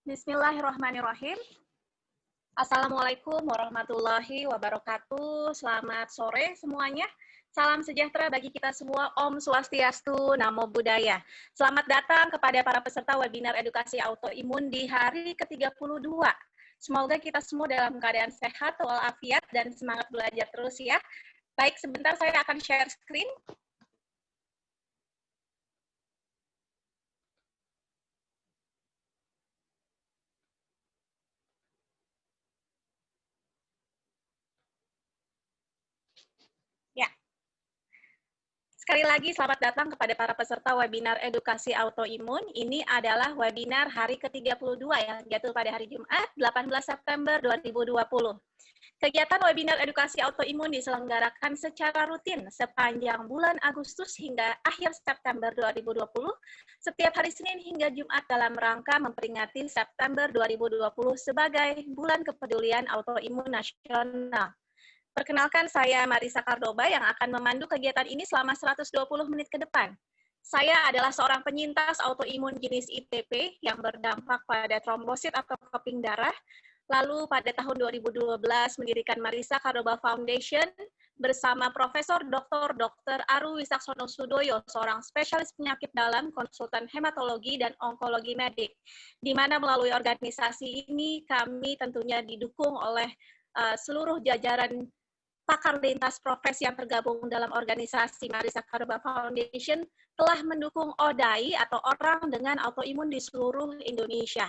Bismillahirrahmanirrahim. Assalamualaikum warahmatullahi wabarakatuh. Selamat sore semuanya. Salam sejahtera bagi kita semua. Om Swastiastu, Namo Buddhaya. Selamat datang kepada para peserta webinar edukasi autoimun di hari ke-32. Semoga kita semua dalam keadaan sehat, walafiat, dan semangat belajar terus ya. Baik, sebentar saya akan share screen. Ya. Sekali lagi selamat datang kepada para peserta webinar edukasi autoimun. Ini adalah webinar hari ke-32 yang jatuh pada hari Jumat 18 September 2020. Kegiatan webinar edukasi autoimun diselenggarakan secara rutin sepanjang bulan Agustus hingga akhir September 2020, setiap hari Senin hingga Jumat dalam rangka memperingati September 2020 sebagai Bulan Kepedulian Autoimun Nasional. Perkenalkan, saya Marisa Kardoba yang akan memandu kegiatan ini selama 120 menit ke depan. Saya adalah seorang penyintas autoimun jenis ITP yang berdampak pada trombosit atau keping darah. Lalu pada tahun 2012 mendirikan Marisa Kardoba Foundation bersama Profesor Dr. Aru Wisaksono Sudoyo, seorang spesialis penyakit dalam, konsultan hematologi dan onkologi medik. Di mana melalui organisasi ini kami tentunya didukung oleh seluruh jajaran pakar lintas profesi yang tergabung dalam organisasi Marisa Kardoba Foundation telah mendukung ODAI atau orang dengan autoimun di seluruh Indonesia.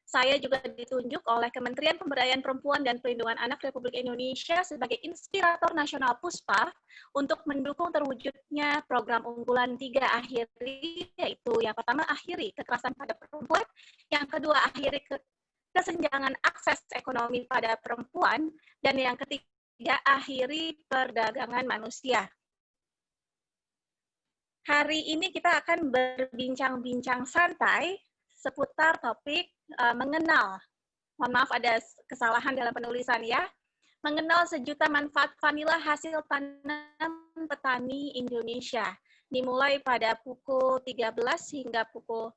Saya juga ditunjuk oleh Kementerian Pemberdayaan Perempuan dan Perlindungan Anak Republik Indonesia sebagai Inspirator Nasional PUSPA untuk mendukung terwujudnya program unggulan 3 akhiri, yaitu yang pertama akhiri kekerasan pada perempuan, yang kedua akhiri kesenjangan akses ekonomi pada perempuan, dan yang ketiga akhiri perdagangan manusia. Hari ini kita akan berbincang-bincang santai seputar topik mengenal. Mohon maaf ada kesalahan dalam penulisan ya. Mengenal sejuta manfaat vanila hasil tanam petani Indonesia. Dimulai pada pukul 13 hingga pukul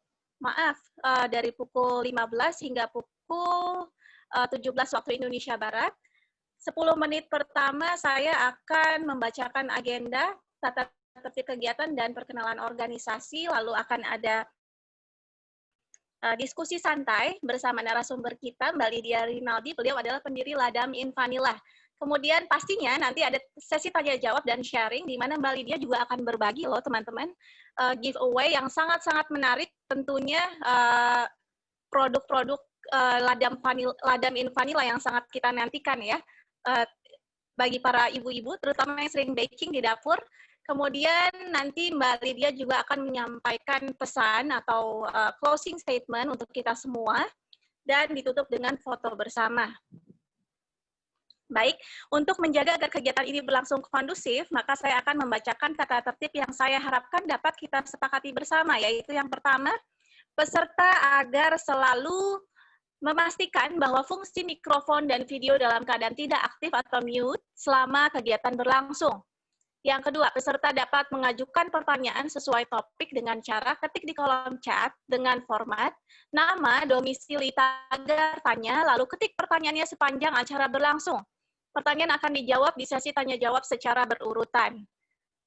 dari pukul 15 hingga pukul 17 waktu Indonesia Barat. 10 menit pertama saya akan membacakan agenda, tata tertib kegiatan, dan perkenalan organisasi, lalu akan ada diskusi santai bersama narasumber kita, Mbak Lydia Rinaldi, beliau adalah pendiri Ladam Invanila. Kemudian pastinya nanti ada sesi tanya jawab dan sharing, di mana Mbak Lydia juga akan berbagi loh teman-teman, giveaway yang sangat-sangat menarik, tentunya produk-produk Ladam Invanila yang sangat kita nantikan ya, bagi para ibu-ibu, terutama yang sering baking di dapur. Kemudian nanti Mbak Lydia juga akan menyampaikan pesan atau closing statement untuk kita semua, dan ditutup dengan foto bersama. Baik, untuk menjaga agar kegiatan ini berlangsung kondusif, maka saya akan membacakan tata tertib yang saya harapkan dapat kita sepakati bersama, yaitu yang pertama, peserta agar selalu memastikan bahwa fungsi mikrofon dan video dalam keadaan tidak aktif atau mute selama kegiatan berlangsung. Yang kedua, peserta dapat mengajukan pertanyaan sesuai topik dengan cara ketik di kolom chat dengan format nama, domisili, tagar tanya, lalu ketik pertanyaannya sepanjang acara berlangsung. Pertanyaan akan dijawab di sesi tanya jawab secara berurutan.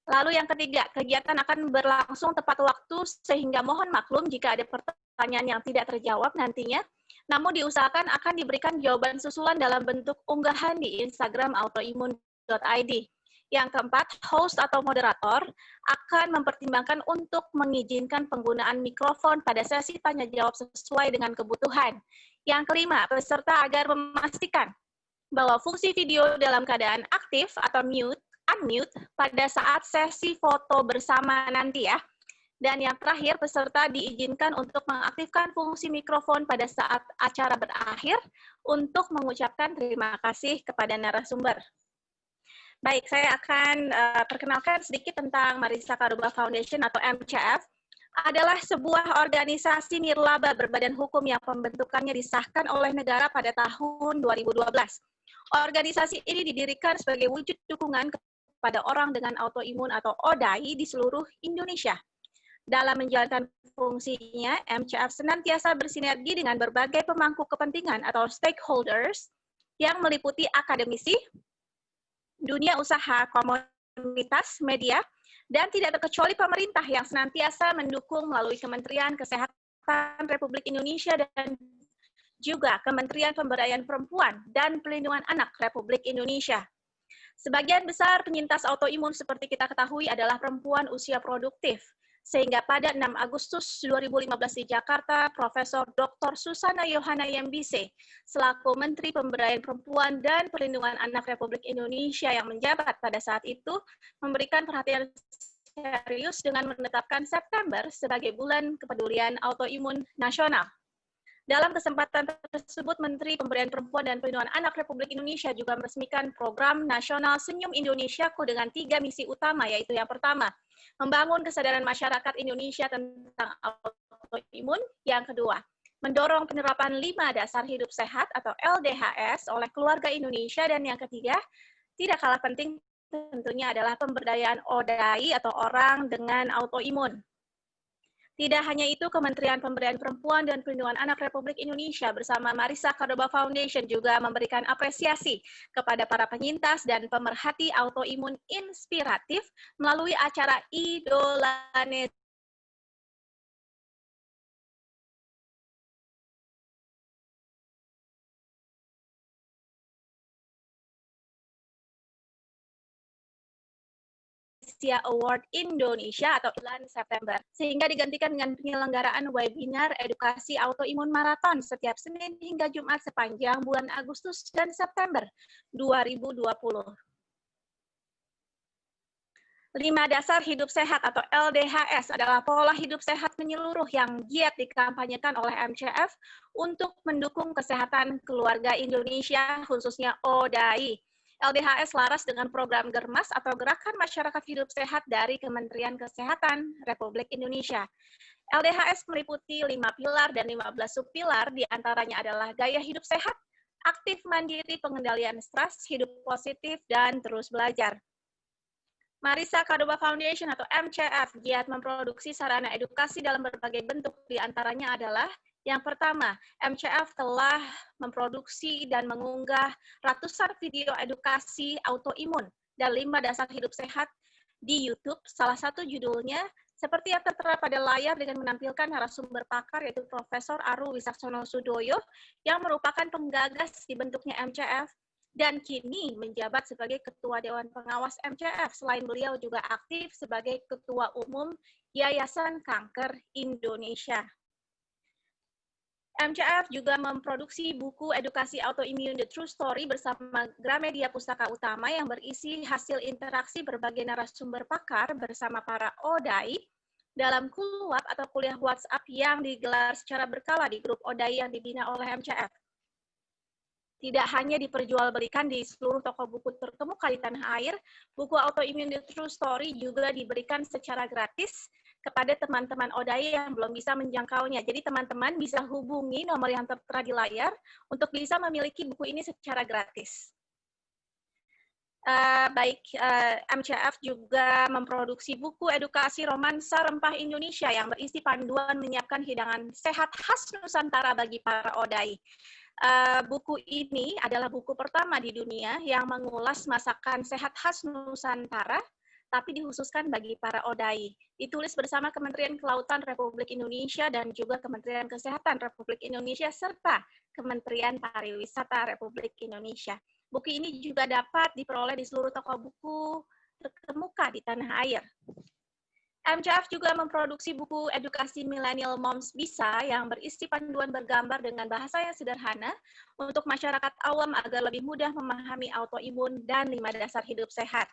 Lalu yang ketiga, kegiatan akan berlangsung tepat waktu sehingga mohon maklum jika ada pertanyaan yang tidak terjawab nantinya. Namun diusahakan akan diberikan jawaban susulan dalam bentuk unggahan di Instagram autoimun.id. Yang keempat, host atau moderator akan mempertimbangkan untuk mengizinkan penggunaan mikrofon pada sesi tanya jawab sesuai dengan kebutuhan. Yang kelima, peserta agar memastikan bahwa fungsi video dalam keadaan aktif atau unmute pada saat sesi foto bersama nanti ya. Dan yang terakhir, peserta diizinkan untuk mengaktifkan fungsi mikrofon pada saat acara berakhir untuk mengucapkan terima kasih kepada narasumber. Baik, saya akan perkenalkan sedikit tentang Marisa Kardoba Foundation atau MCF. Adalah sebuah organisasi nirlaba berbadan hukum yang pembentukannya disahkan oleh negara pada tahun 2012. Organisasi ini didirikan sebagai wujud dukungan kepada orang dengan autoimun atau ODAI di seluruh Indonesia. Dalam menjalankan fungsinya, MCF senantiasa bersinergi dengan berbagai pemangku kepentingan atau stakeholders yang meliputi akademisi, dunia usaha, komunitas, media, dan tidak terkecuali pemerintah yang senantiasa mendukung melalui Kementerian Kesehatan Republik Indonesia dan juga Kementerian Pemberdayaan Perempuan dan Perlindungan Anak Republik Indonesia. Sebagian besar penyintas autoimun seperti kita ketahui adalah perempuan usia produktif. Sehingga pada 6 Agustus 2015 di Jakarta, Profesor Dr. Susana Yohana Yembise, selaku Menteri Pemberdayaan Perempuan dan Perlindungan Anak Republik Indonesia yang menjabat pada saat itu, memberikan perhatian serius dengan menetapkan September sebagai bulan kepedulian autoimun nasional. Dalam kesempatan tersebut, Menteri Pemberdayaan Perempuan dan Perlindungan Anak Republik Indonesia juga meresmikan program nasional Senyum Indonesiaku dengan 3 misi utama, yaitu yang pertama, membangun kesadaran masyarakat Indonesia tentang autoimun. Yang kedua, mendorong penerapan 5 dasar hidup sehat atau LDHS oleh keluarga Indonesia. Dan yang ketiga, tidak kalah penting tentunya adalah pemberdayaan ODAI atau orang dengan autoimun. Tidak hanya itu, Kementerian Pemberdayaan Perempuan dan Perlindungan Anak Republik Indonesia bersama Marisa Cordoba Foundation juga memberikan apresiasi kepada para penyintas dan pemerhati autoimun inspiratif melalui acara Idolane Award Indonesia atau bulan September, sehingga digantikan dengan penyelenggaraan webinar edukasi autoimun maraton setiap Senin hingga Jumat sepanjang bulan Agustus dan September 2020. 5 dasar hidup sehat atau LDHS adalah pola hidup sehat menyeluruh yang giat dikampanyekan oleh MCF untuk mendukung kesehatan keluarga Indonesia, khususnya ODAI. LDHS laras dengan program Germas atau Gerakan Masyarakat Hidup Sehat dari Kementerian Kesehatan Republik Indonesia. LDHS meliputi 5 pilar dan 15 subpilar, diantaranya adalah gaya hidup sehat, aktif mandiri, pengendalian stres, hidup positif, dan terus belajar. Marisa Cordoba Foundation atau MCF giat memproduksi sarana edukasi dalam berbagai bentuk, diantaranya adalah yang pertama, MCF telah memproduksi dan mengunggah ratusan video edukasi autoimun dan 5 dasar hidup sehat di YouTube. Salah satu judulnya seperti yang tertera pada layar dengan menampilkan narasumber pakar yaitu Profesor Aru Wisaksono Sudoyo yang merupakan penggagas dibentuknya MCF dan kini menjabat sebagai Ketua Dewan Pengawas MCF. Selain beliau juga aktif sebagai Ketua Umum Yayasan Kanker Indonesia. MCF juga memproduksi buku edukasi autoimun The True Story bersama Gramedia Pustaka Utama yang berisi hasil interaksi berbagai narasumber pakar bersama para ODAI dalam KULWAP atau kuliah WhatsApp yang digelar secara berkala di grup ODAI yang dibina oleh MCF. Tidak hanya diperjualbelikan di seluruh toko buku terkemuka di tanah air, buku autoimun The True Story juga diberikan secara gratis kepada teman-teman ODAI yang belum bisa menjangkaunya. Jadi teman-teman bisa hubungi nomor yang tertera di layar untuk bisa memiliki buku ini secara gratis. MCF juga memproduksi buku edukasi romansa rempah Indonesia yang berisi panduan menyiapkan hidangan sehat khas Nusantara bagi para ODAI. Buku ini adalah buku pertama di dunia yang mengulas masakan sehat khas Nusantara, tapi dikhususkan bagi para ODAI. Ditulis bersama Kementerian Kelautan Republik Indonesia dan juga Kementerian Kesehatan Republik Indonesia serta Kementerian Pariwisata Republik Indonesia. Buku ini juga dapat diperoleh di seluruh toko buku terkemuka di tanah air. MCF juga memproduksi buku edukasi Millennial Moms Bisa yang berisi panduan bergambar dengan bahasa yang sederhana untuk masyarakat awam agar lebih mudah memahami autoimun dan 5 dasar hidup sehat.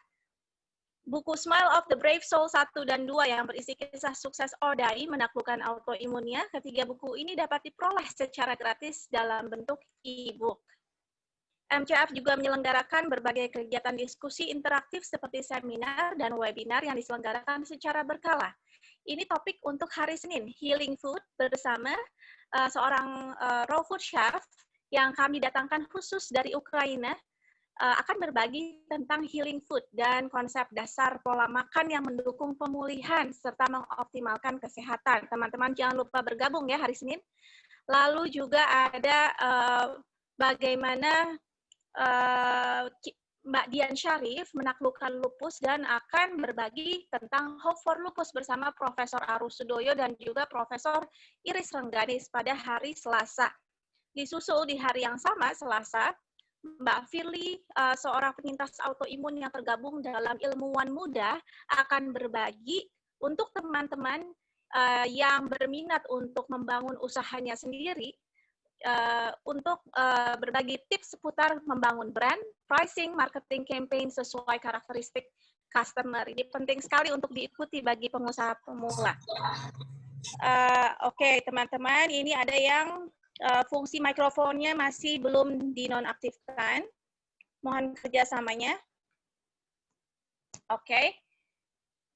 Buku Smile of the Brave Soul 1 dan 2 yang berisi kisah sukses ODAI menaklukkan autoimunnya. Ketiga buku ini dapat diperoleh secara gratis dalam bentuk e-book. MCF juga menyelenggarakan berbagai kegiatan diskusi interaktif seperti seminar dan webinar yang diselenggarakan secara berkala. Ini topik untuk hari Senin, Healing Food bersama seorang raw food chef yang kami datangkan khusus dari Ukraina, akan berbagi tentang healing food dan konsep dasar pola makan yang mendukung pemulihan serta mengoptimalkan kesehatan. Teman-teman jangan lupa bergabung ya hari Senin. Lalu juga ada bagaimana Mbak Dian Syarif menaklukkan lupus dan akan berbagi tentang Hope for Lupus bersama Profesor Arus Sudoyo dan juga Profesor Iris Rengganis pada hari Selasa. Disusul di hari yang sama, Selasa, Mbak Firly, seorang penyintas autoimun yang tergabung dalam Ilmuwan Muda, akan berbagi untuk teman-teman yang berminat untuk membangun usahanya sendiri, untuk berbagi tips seputar membangun brand, pricing, marketing campaign sesuai karakteristik customer. Ini penting sekali untuk diikuti bagi pengusaha pemula. Oke, teman-teman, ini ada yang fungsi mikrofonnya masih belum dinonaktifkan. Mohon kerjasamanya. Oke.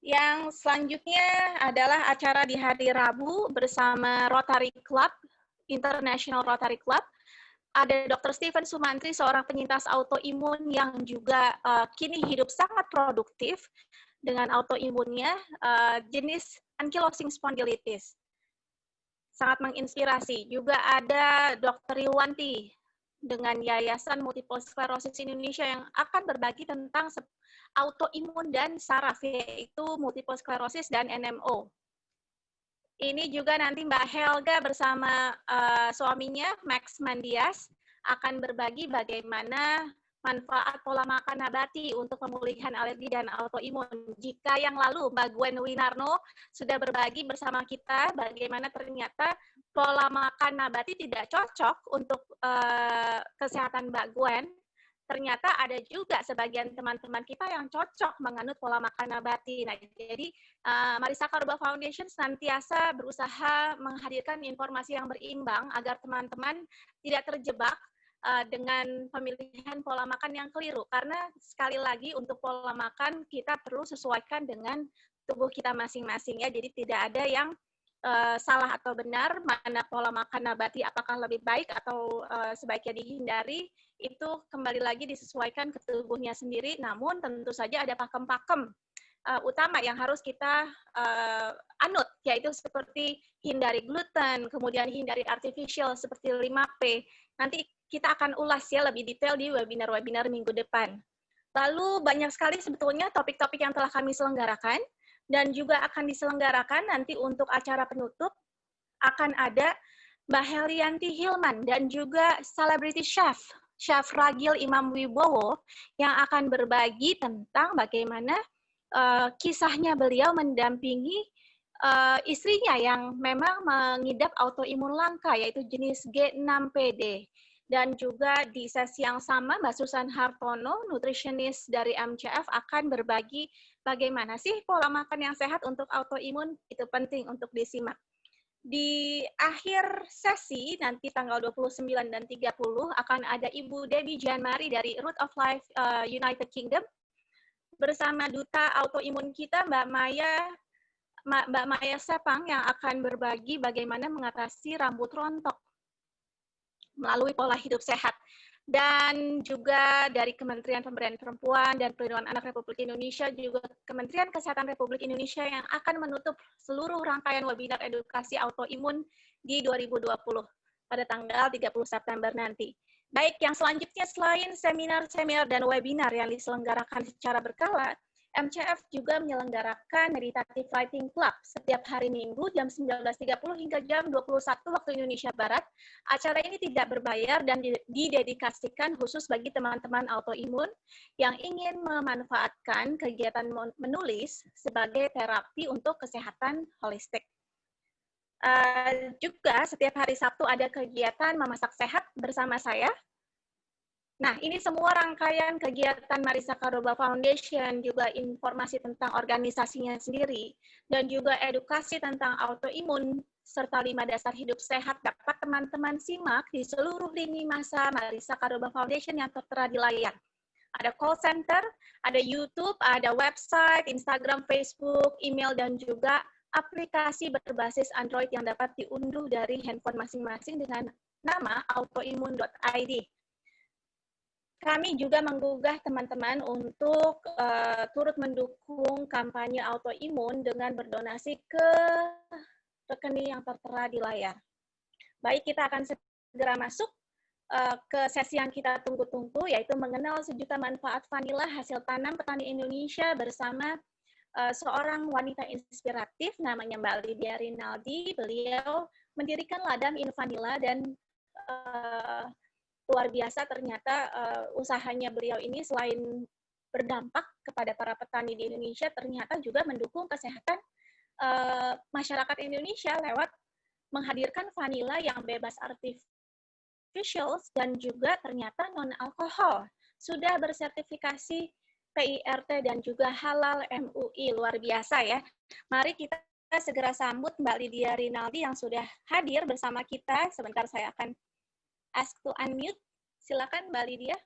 Yang selanjutnya adalah acara di hari Rabu bersama Rotary Club, International Rotary Club. Ada Dr. Stephen Sumantri, seorang penyintas autoimun yang juga kini hidup sangat produktif dengan autoimunnya, jenis ankylosing spondylitis. Sangat menginspirasi. Juga ada Dr. Yuwanti dengan Yayasan Multiple Sclerosis Indonesia yang akan berbagi tentang autoimun dan saraf, yaitu multiple sclerosis dan NMO. Ini juga nanti Mbak Helga bersama suaminya, Max Mandias, akan berbagi bagaimana manfaat pola makan nabati untuk pemulihan alergi dan autoimun. Jika yang lalu Mbak Gwen Winarno sudah berbagi bersama kita bagaimana ternyata pola makan nabati tidak cocok untuk kesehatan Mbak Gwen, ternyata ada juga sebagian teman-teman kita yang cocok menganut pola makan nabati. Nah, jadi Marisa Karuba Foundation senantiasa berusaha menghadirkan informasi yang berimbang agar teman-teman tidak terjebak dengan pemilihan pola makan yang keliru. Karena sekali lagi untuk pola makan kita perlu sesuaikan dengan tubuh kita masing-masing ya. Jadi tidak ada yang salah atau benar, mana pola makan nabati apakah lebih baik atau sebaiknya dihindari, itu kembali lagi disesuaikan ke tubuhnya sendiri, namun tentu saja ada pakem-pakem utama yang harus kita anut, yaitu seperti hindari gluten, kemudian hindari artificial seperti 5P. Nanti kita akan ulas ya lebih detail di webinar-webinar minggu depan. Lalu banyak sekali sebetulnya topik-topik yang telah kami selenggarakan, dan juga akan diselenggarakan nanti untuk acara penutup akan ada Mbak Helianti Hilman dan juga Celebrity Chef Ragil Imam Wibowo yang akan berbagi tentang bagaimana kisahnya beliau mendampingi istrinya yang memang mengidap autoimun langka yaitu jenis G6PD. Dan juga di sesi yang sama, Mbak Susan Hartono, nutritionist dari MCF, akan berbagi bagaimana sih pola makan yang sehat untuk autoimun, itu penting untuk disimak. Di akhir sesi, nanti tanggal 29 dan 30, akan ada Ibu Debbie Janmari dari Root of Life United Kingdom, bersama Duta Autoimun kita, Mbak Maya Sepang, yang akan berbagi bagaimana mengatasi rambut rontok melalui pola hidup sehat. Dan juga dari Kementerian Pemberdayaan Perempuan dan Perlindungan Anak Republik Indonesia, juga Kementerian Kesehatan Republik Indonesia yang akan menutup seluruh rangkaian webinar edukasi autoimun di 2020 pada tanggal 30 September nanti. Baik, yang selanjutnya selain seminar-seminar dan webinar yang diselenggarakan secara berkala, MCF juga menyelenggarakan Meditative Writing Club setiap hari Minggu jam 19.30 hingga jam 21 waktu Indonesia Barat. Acara ini tidak berbayar dan didedikasikan khusus bagi teman-teman autoimun yang ingin memanfaatkan kegiatan menulis sebagai terapi untuk kesehatan holistik. Juga setiap hari Sabtu ada kegiatan memasak sehat bersama saya. Nah, ini semua rangkaian kegiatan Marisa Karuba Foundation, juga informasi tentang organisasinya sendiri, dan juga edukasi tentang autoimun, serta 5 dasar hidup sehat dapat teman-teman simak di seluruh lini masa Marisa Karuba Foundation yang tertera di layar. Ada call center, ada YouTube, ada website, Instagram, Facebook, email, dan juga aplikasi berbasis Android yang dapat diunduh dari handphone masing-masing dengan nama autoimun.id. kami juga menggugah teman-teman untuk turut mendukung kampanye autoimun dengan berdonasi ke rekening yang tertera di layar. Baik, kita akan segera masuk ke sesi yang kita tunggu-tunggu, yaitu mengenal sejuta manfaat vanila hasil tanam petani Indonesia bersama seorang wanita inspiratif namanya Mbak Lydia Rinaldi. Beliau mendirikan ladang Invanila dan luar biasa ternyata usahanya beliau ini selain berdampak kepada para petani di Indonesia, ternyata juga mendukung kesehatan masyarakat Indonesia lewat menghadirkan vanila yang bebas artificial dan juga ternyata non-alkohol. Sudah bersertifikasi PIRT dan juga halal MUI, luar biasa ya. Mari kita segera sambut Mbak Lydia Rinaldi yang sudah hadir bersama kita. Sebentar saya akan ask to unmute. Silakan Mbak Lydia.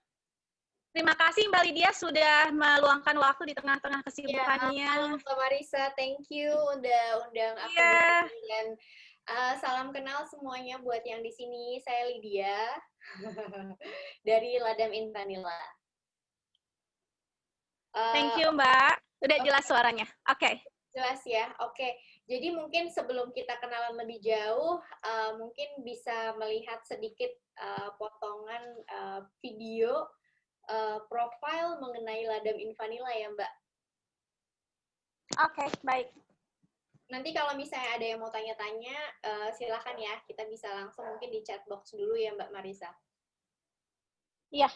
Terima kasih Mbak Lydia sudah meluangkan waktu di tengah-tengah kesibukannya. Halo Mbak Marisa, thank you udah undang aku. Iya. Dan salam kenal semuanya buat yang di sini. Saya Lydia dari Ladam Invanila. Thank you Mbak. Udah jelas suaranya. Oke. Jelas ya. Oke. Jadi mungkin sebelum kita kenalan lebih jauh, mungkin bisa melihat sedikit potongan video profil mengenai Ladam Invanila ya Mbak. Oke, baik. Nanti kalau misalnya ada yang mau tanya-tanya, silakan ya. Kita bisa langsung mungkin di chat box dulu ya Mbak Marisa. Iya.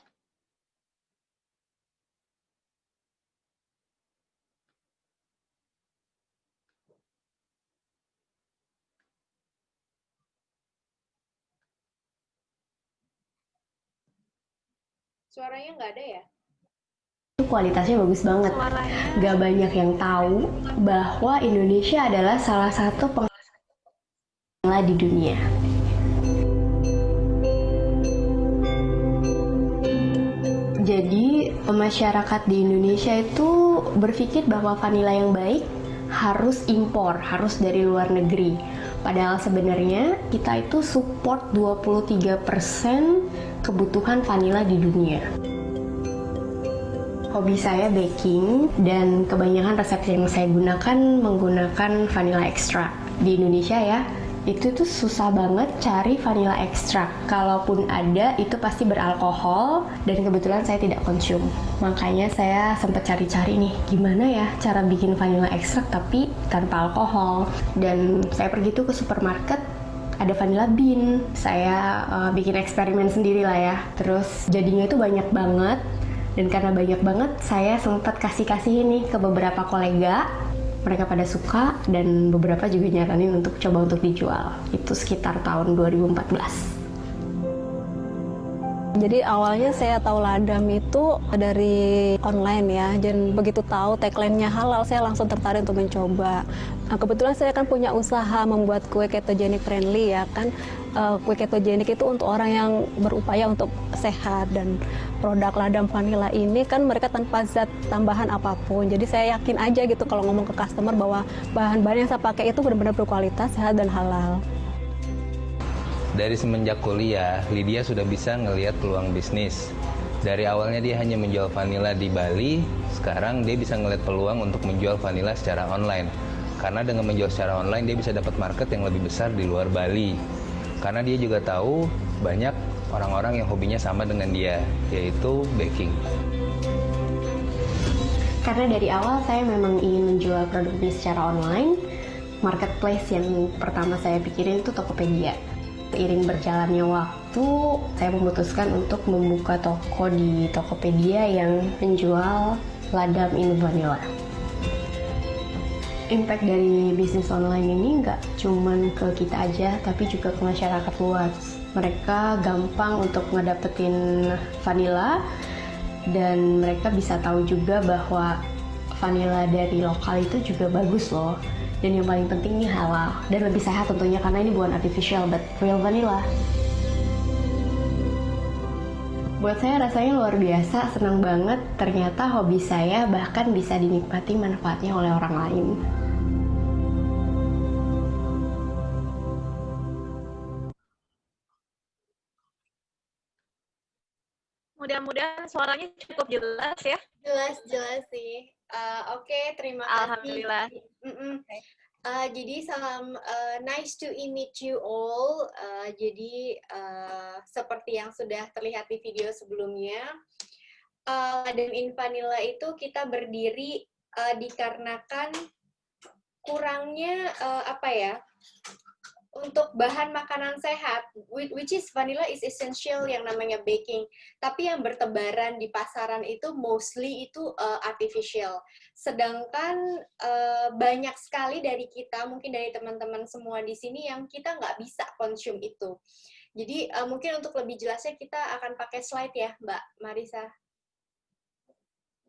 Suaranya nggak ada ya? Kualitasnya bagus banget. Gak banyak yang tahu bahwa Indonesia adalah salah satu pengelola di dunia. Jadi masyarakat di Indonesia itu berpikir bahwa vanila yang baik harus impor, harus dari luar negeri. Padahal sebenarnya kita itu support 23% kebutuhan vanila di dunia. Hobi saya baking dan kebanyakan resep yang saya gunakan menggunakan vanilla extract. Di Indonesia ya, itu tuh susah banget cari vanilla extract. Kalaupun ada, itu pasti beralkohol dan kebetulan saya tidak konsum. Makanya saya sempat cari-cari nih, gimana ya cara bikin vanilla extract tapi tanpa alkohol. Dan saya pergi tuh ke supermarket, ada vanilla bean. Saya bikin eksperimen sendiri lah ya. Terus jadinya itu banyak banget. Dan karena banyak banget, saya sempat kasih-kasih ini ke beberapa kolega. Mereka pada suka dan beberapa juga nyaranin untuk coba untuk dijual. Itu sekitar tahun 2014. Jadi awalnya saya tahu Ladam itu dari online ya, dan begitu tahu tagline-nya halal, saya langsung tertarik untuk mencoba. Nah, kebetulan saya kan punya usaha membuat kue ketogenic friendly ya kan. Kue ketogenic itu untuk orang yang berupaya untuk sehat, dan produk Ladam Vanila ini kan mereka tanpa zat tambahan apapun. Jadi saya yakin aja gitu kalau ngomong ke customer bahwa bahan-bahan yang saya pakai itu benar-benar berkualitas, sehat dan halal. Dari semenjak kuliah, Lydia sudah bisa ngelihat peluang bisnis. Dari awalnya dia hanya menjual vanila di Bali, sekarang dia bisa ngelihat peluang untuk menjual vanila secara online. Karena dengan menjual secara online, dia bisa dapat market yang lebih besar di luar Bali. Karena dia juga tahu banyak orang-orang yang hobinya sama dengan dia, yaitu baking. Karena dari awal saya memang ingin menjual produk ini secara online, marketplace yang pertama saya pikirin itu Tokopedia. Seiring berjalannya waktu, saya memutuskan untuk membuka toko di Tokopedia yang menjual Ladam Invanila. Impact dari bisnis online ini nggak cuman ke kita aja, tapi juga ke masyarakat luas. Mereka gampang untuk ngedapetin vanila, dan mereka bisa tahu juga bahwa vanila dari lokal itu juga bagus loh. Dan yang paling penting ini halal dan lebih sehat tentunya, karena ini bukan artificial but real vanilla. Buat saya rasanya luar biasa, senang banget. Ternyata hobi saya bahkan bisa dinikmati manfaatnya oleh orang lain. mudah-mudahan suaranya cukup jelas ya. Jelas sih. Oke, terima kasih. Alhamdulillah. Jadi salam nice to meet you all. Jadi seperti yang sudah terlihat di video sebelumnya, Ladam in Vanilla itu kita berdiri dikarenakan kurangnya untuk bahan makanan sehat, which is vanilla is essential yang namanya baking. Tapi yang bertebaran di pasaran itu mostly itu artificial. Sedangkan banyak sekali dari kita, mungkin dari teman-teman semua di sini yang kita nggak bisa consume itu. Jadi mungkin untuk lebih jelasnya kita akan pakai slide ya, Mbak Marisa.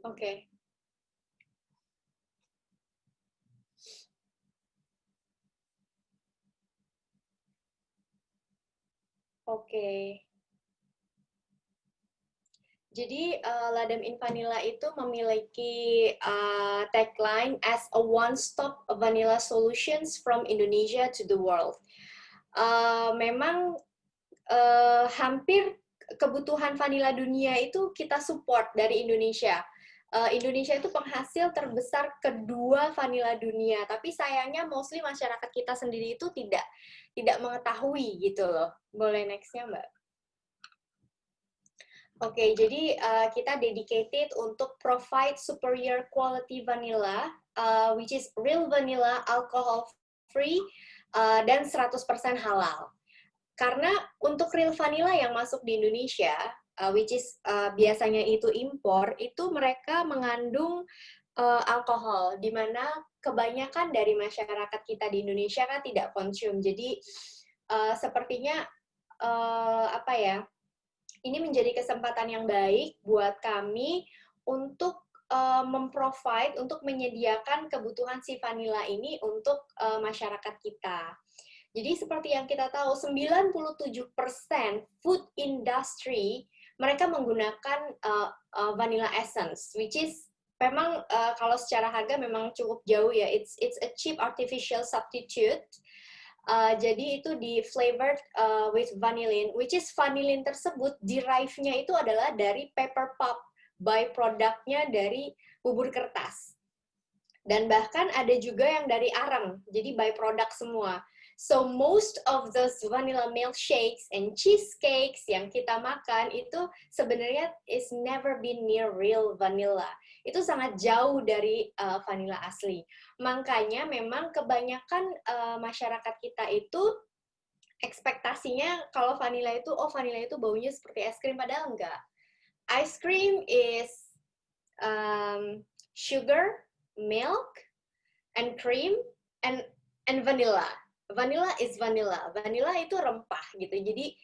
Oke. Oke. Jadi Ladam in Vanilla itu memiliki tagline as a one-stop vanilla solutions from Indonesia to the world. Memang hampir kebutuhan vanilla dunia itu kita support dari Indonesia. Indonesia itu penghasil terbesar kedua vanilla dunia, tapi sayangnya mostly masyarakat kita sendiri itu tidak mengetahui gitu loh. Boleh next-nya, Mbak? Oke, jadi kita dedicated untuk provide superior quality vanilla, which is real vanilla, alcohol free, dan 100% halal. Karena untuk real vanilla yang masuk di Indonesia, which is biasanya itu impor, itu mereka mengandung alkohol, di mana kebanyakan dari masyarakat kita di Indonesia kan tidak konsum. Jadi sepertinya ini menjadi kesempatan yang baik buat kami untuk memprovide, untuk menyediakan kebutuhan si vanilla ini untuk masyarakat kita. Jadi seperti yang kita tahu, 97% food industry mereka menggunakan vanilla essence, which is memang kalau secara harga memang cukup jauh ya. It's a cheap artificial substitute. Jadi itu di flavored with vanillin, which is vanillin tersebut derive-nya itu adalah dari paper pulp, by-product-nya dari bubur kertas. Dan bahkan ada juga yang dari arang, jadi by-product semua. So most of those vanilla milkshakes and cheesecakes yang kita makan itu sebenarnya is never been near real vanilla. Itu sangat jauh dari vanilla asli. Makanya memang kebanyakan masyarakat kita itu ekspektasinya kalau vanilla itu baunya seperti es krim, padahal enggak. Ice cream is sugar, milk, and cream, and vanilla. Vanilla is vanilla. Vanilla itu rempah gitu. Jadi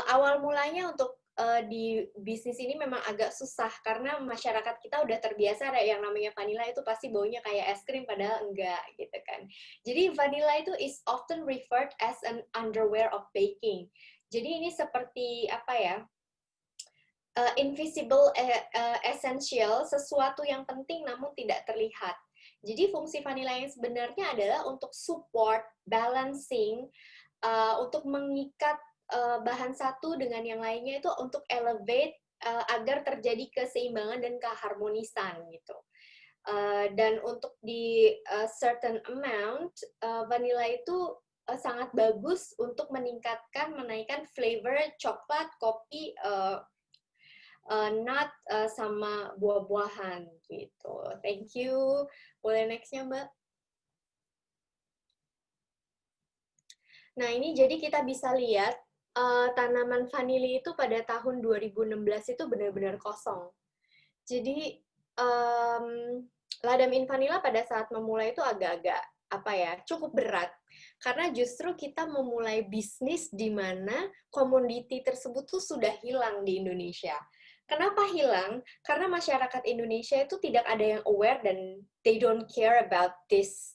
awal mulanya untuk di bisnis ini memang agak susah karena masyarakat kita udah terbiasa ada yang namanya vanilla itu pasti baunya kayak es krim padahal enggak gitu kan. Jadi vanilla itu is often referred as an underwear of baking. Jadi ini seperti invisible essential, sesuatu yang penting namun tidak terlihat. Jadi fungsi vanilla yang sebenarnya adalah untuk support, balancing, untuk mengikat bahan satu dengan yang lainnya itu untuk elevate agar terjadi keseimbangan dan keharmonisan gitu. Dan untuk di certain amount, vanilla itu sangat bagus untuk menaikkan flavor coklat, kopi, nut sama buah-buahan gitu. Thank you. Boleh next-nya, Mbak? Nah, ini jadi kita bisa lihat tanaman vanili itu pada tahun 2016 itu benar-benar kosong. Jadi Ladam in Vanilla pada saat memulai itu agak-agak cukup berat. Karena justru kita memulai bisnis di mana komoditi tersebut tuh sudah hilang di Indonesia. Kenapa hilang? Karena masyarakat Indonesia itu tidak ada yang aware dan they don't care about this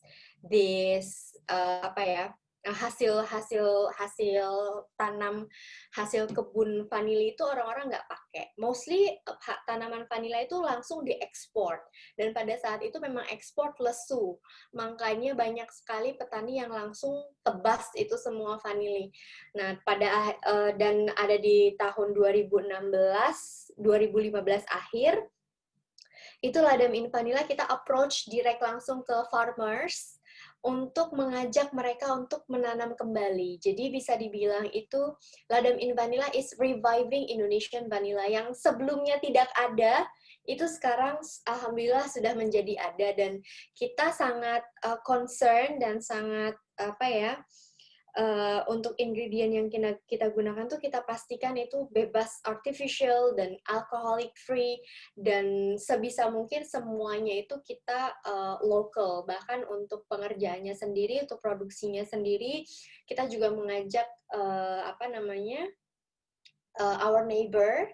hasil tanam, hasil kebun vanili itu orang-orang nggak pakai. Mostly tanaman vanila itu langsung diekspor, dan pada saat itu memang ekspor lesu, makanya banyak sekali petani yang langsung tebas itu semua vanili. Nah, dan ada di tahun 2015 akhir, itu Ladam in Vanilla kita approach direct langsung ke farmers untuk mengajak mereka untuk menanam kembali. Jadi bisa dibilang itu Ladam in Vanilla is reviving Indonesian vanilla yang sebelumnya tidak ada, itu sekarang alhamdulillah sudah menjadi ada, dan kita sangat concern dan sangat untuk ingredient yang kita gunakan tuh kita pastikan itu bebas artificial dan alcoholic free, dan sebisa mungkin semuanya itu kita local. Bahkan untuk pengerjaannya sendiri, untuk produksinya sendiri, kita juga mengajak our neighbor.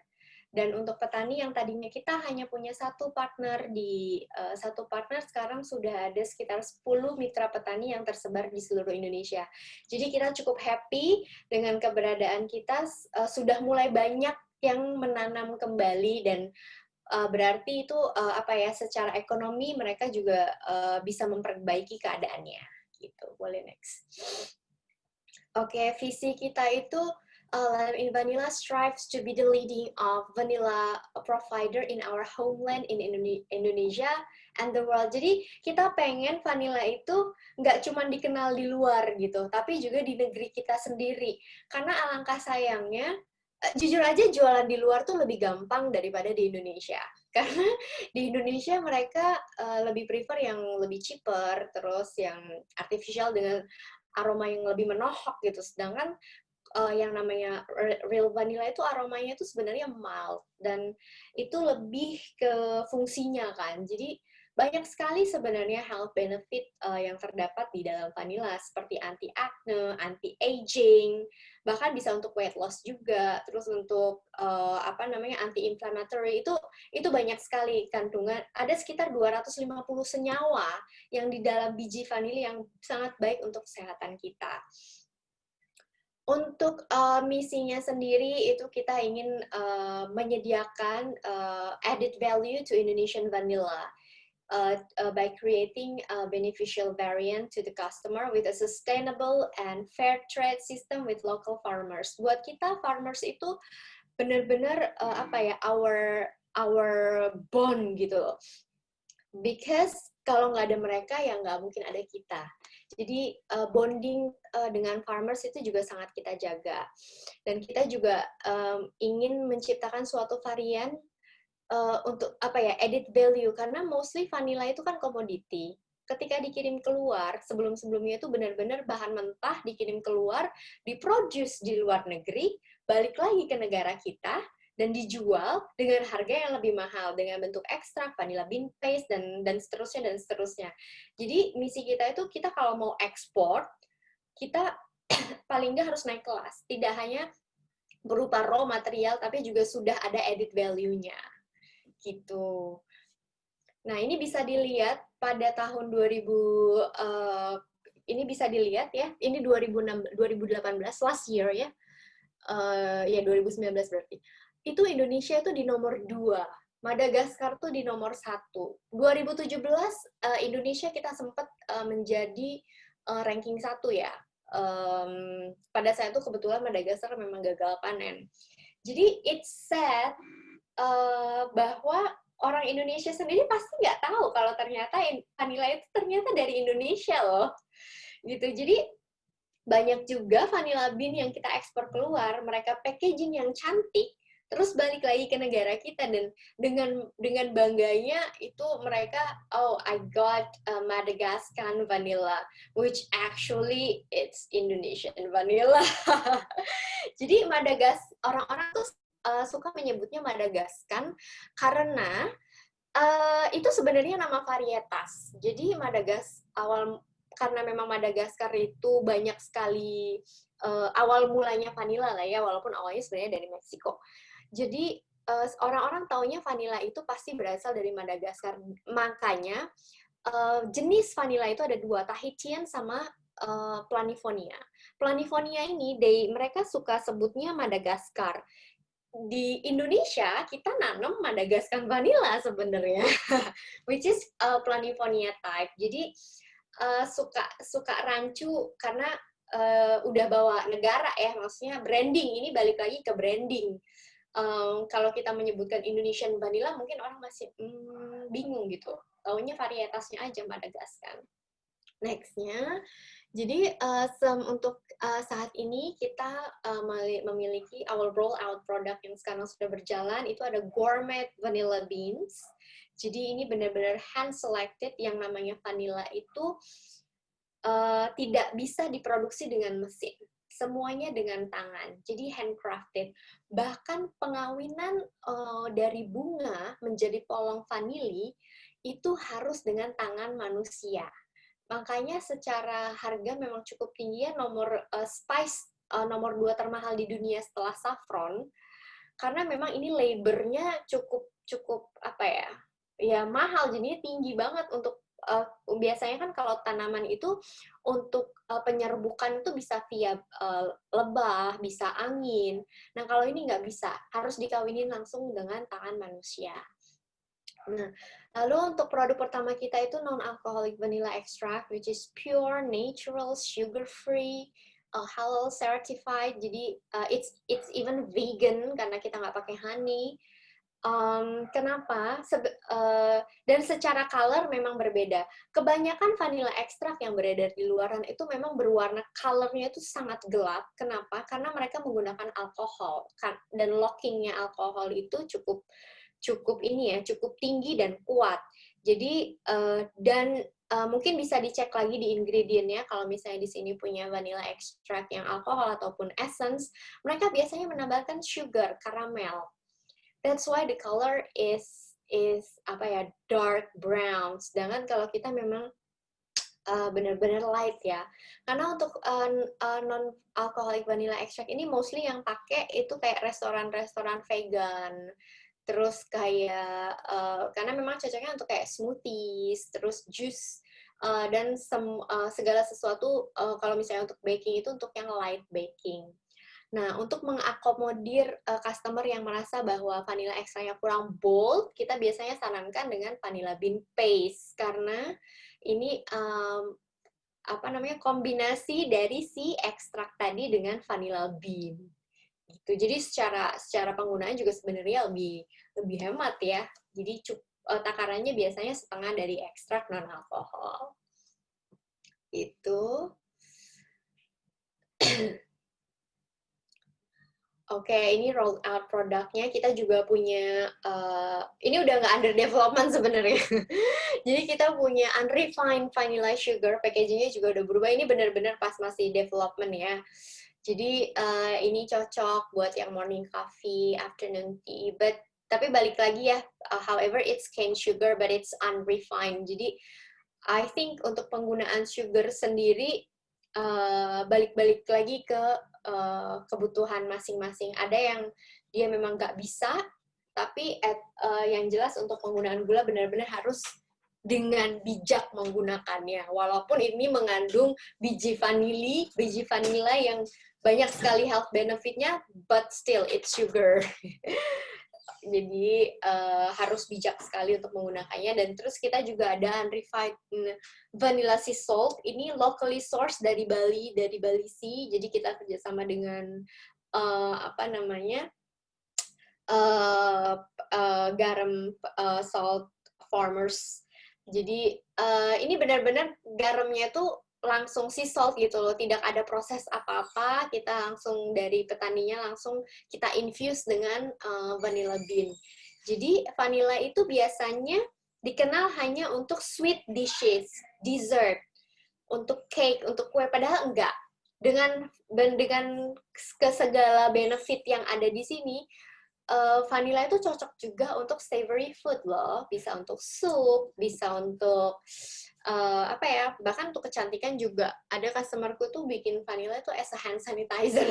Dan untuk petani yang tadinya kita hanya punya satu partner, sekarang sudah ada sekitar 10 mitra petani yang tersebar di seluruh Indonesia. Jadi kita cukup happy dengan keberadaan kita, sudah mulai banyak yang menanam kembali, dan berarti itu secara ekonomi mereka juga bisa memperbaiki keadaannya. Gitu. Boleh next. Oke, visi kita itu Ladam in Vanilla strives to be the leading vanilla provider in our homeland in Indonesia and the world. Jadi kita pengen vanilla itu nggak cuma dikenal di luar gitu, tapi juga di negeri kita sendiri. Karena alangkah sayangnya, jujur aja jualan di luar tuh lebih gampang daripada di Indonesia. Karena di Indonesia mereka lebih prefer yang lebih cheaper, terus yang artificial dengan aroma yang lebih menohok gitu. Sedangkan yang namanya real vanilla itu aromanya itu sebenarnya mild, dan itu lebih ke fungsinya kan. Jadi banyak sekali sebenarnya health benefit yang terdapat di dalam vanilla, seperti anti acne, anti aging, bahkan bisa untuk weight loss juga. Terus untuk anti inflammatory, itu banyak sekali kandungan. Ada sekitar 250 senyawa yang di dalam biji vanili yang sangat baik untuk kesehatan kita. Untuk misinya sendiri itu kita ingin menyediakan added value to Indonesian vanilla by creating a beneficial variant to the customer with a sustainable and fair trade system with local farmers. Buat kita farmers itu benar-benar our bond gitu. Because kalau nggak ada mereka, ya nggak mungkin ada kita. Jadi bonding dengan farmers itu juga sangat kita jaga. Dan kita juga ingin menciptakan suatu varian untuk added value, karena mostly vanilla itu kan komoditi. Ketika dikirim keluar, sebelum-sebelumnya itu benar-benar bahan mentah dikirim keluar, diproduce di luar negeri, balik lagi ke negara kita, dan dijual dengan harga yang lebih mahal, dengan bentuk ekstrak, vanilla bean paste, dan seterusnya. Jadi misi kita itu, kita kalau mau ekspor, kita paling nggak harus naik kelas. Tidak hanya berupa raw material, tapi juga sudah ada added value-nya. Gitu. Nah, ini bisa dilihat pada tahun 2000, ini bisa dilihat ya, ini 2018, last year ya, 2019 berarti. Itu Indonesia itu di nomor 2, Madagaskar tuh di nomor 1. 2017 Indonesia kita sempat menjadi ranking 1 ya. Pada saat itu kebetulan Madagaskar memang gagal panen. Jadi it's sad bahwa orang Indonesia sendiri pasti nggak tahu kalau ternyata vanilla itu ternyata dari Indonesia loh. Gitu. Jadi banyak juga vanilla bean yang kita ekspor keluar, mereka packaging yang cantik, terus balik lagi ke negara kita, dan dengan bangganya itu mereka, oh I got Madagascar vanilla, which actually it's Indonesian vanilla. Jadi orang-orang tuh suka menyebutnya Madagaskar karena itu sebenarnya nama varietas. Jadi karena memang Madagaskar itu banyak sekali awal mulanya vanilla lah ya, walaupun awalnya sebenarnya dari Meksiko. Jadi orang-orang taunya vanilla itu pasti berasal dari Madagaskar. Makanya jenis vanilla itu ada 2, Tahitian sama Planifonia. Planifonia ini mereka suka sebutnya Madagaskar. Di Indonesia kita nanam Madagaskar vanilla sebenarnya, which is Planifonia type. Jadi suka rancu karena udah bawa negara ya, maksudnya branding. Ini balik lagi ke branding. Kalau kita menyebutkan Indonesian vanilla mungkin orang masih bingung gitu. Taunya varietasnya aja Madagaskar. Next-nya, jadi untuk saat ini kita memiliki our rollout product yang sekarang sudah berjalan, itu ada gourmet vanilla beans. Jadi ini benar-benar hand selected, yang namanya vanilla itu tidak bisa diproduksi dengan mesin. Semuanya dengan tangan, jadi handcrafted. Bahkan pengawinan dari bunga menjadi polong vanili itu harus dengan tangan manusia. Makanya secara harga memang cukup tinggi ya, spice nomor 2 termahal di dunia setelah saffron, karena memang ini labor-nya cukup apa ya mahal, jadinya tinggi banget. Untuk biasanya kan kalau tanaman itu untuk penyerbukan itu bisa via lebah, bisa angin. Nah kalau ini nggak bisa, harus dikawinin langsung dengan tangan manusia. Nah, lalu untuk produk pertama kita itu non-alcoholic vanilla extract, which is pure, natural, sugar-free, halal certified. Jadi it's even vegan karena kita nggak pakai honey. Kenapa? Dan secara color memang berbeda. Kebanyakan vanilla extract yang beredar di luaran itu memang berwarna, colornya itu sangat gelap. Kenapa? Karena mereka menggunakan alkohol, dan lockingnya alkohol itu cukup tinggi dan kuat. Jadi mungkin bisa dicek lagi di ingredientnya. Kalau misalnya di sini punya vanilla extract yang alkohol ataupun essence, mereka biasanya menambahkan sugar, karamel. That's why the color is dark brown. Sedangkan kalau kita memang benar-benar light ya. Karena untuk non-alcoholic vanilla extract ini mostly yang pakai itu kayak restoran-restoran vegan. Terus kayak karena memang cocoknya untuk kayak smoothies, terus jus, dan segala sesuatu kalau misalnya untuk baking itu untuk yang light baking. Nah, untuk mengakomodir customer yang merasa bahwa vanilla extract-nya kurang bold, kita biasanya sarankan dengan vanilla bean paste, karena ini kombinasi dari si ekstrak tadi dengan vanilla bean. Gitu. Jadi secara penggunaan juga sebenarnya lebih hemat ya. Jadi takarannya biasanya setengah dari ekstrak non alkohol. Itu. Oke, ini roll out produknya. Kita juga punya, ini udah nggak under development sebenarnya. Jadi kita punya unrefined vanilla sugar, packagingnya juga udah berubah. Ini benar-benar pas masih development ya. Jadi ini cocok buat yang morning coffee, afternoon tea. Tapi balik lagi ya, however it's cane sugar but it's unrefined. Jadi I think untuk penggunaan sugar sendiri balik-balik lagi ke kebutuhan masing-masing. Ada yang dia memang nggak bisa, tapi yang jelas untuk penggunaan gula benar-benar harus dengan bijak menggunakannya. Walaupun ini mengandung biji vanila yang banyak sekali health benefit-nya, but still it's sugar. Jadi harus bijak sekali untuk menggunakannya. Dan terus kita juga ada unrefined vanilla sea salt. Ini locally sourced dari Bali Sea. Jadi kita kerjasama dengan garam salt farmers. Jadi ini benar-benar garamnya tuh langsung sea salt gitu loh, tidak ada proses apa-apa, kita langsung dari petaninya langsung kita infuse dengan vanilla bean. Jadi vanilla itu biasanya dikenal hanya untuk sweet dishes, dessert, untuk cake, untuk kue, padahal enggak. Dengan segala benefit yang ada di sini, vanilla itu cocok juga untuk savory food loh, bisa untuk sup, bisa untuk bahkan untuk kecantikan juga. Ada customerku tuh bikin vanilla itu as a hand sanitizer.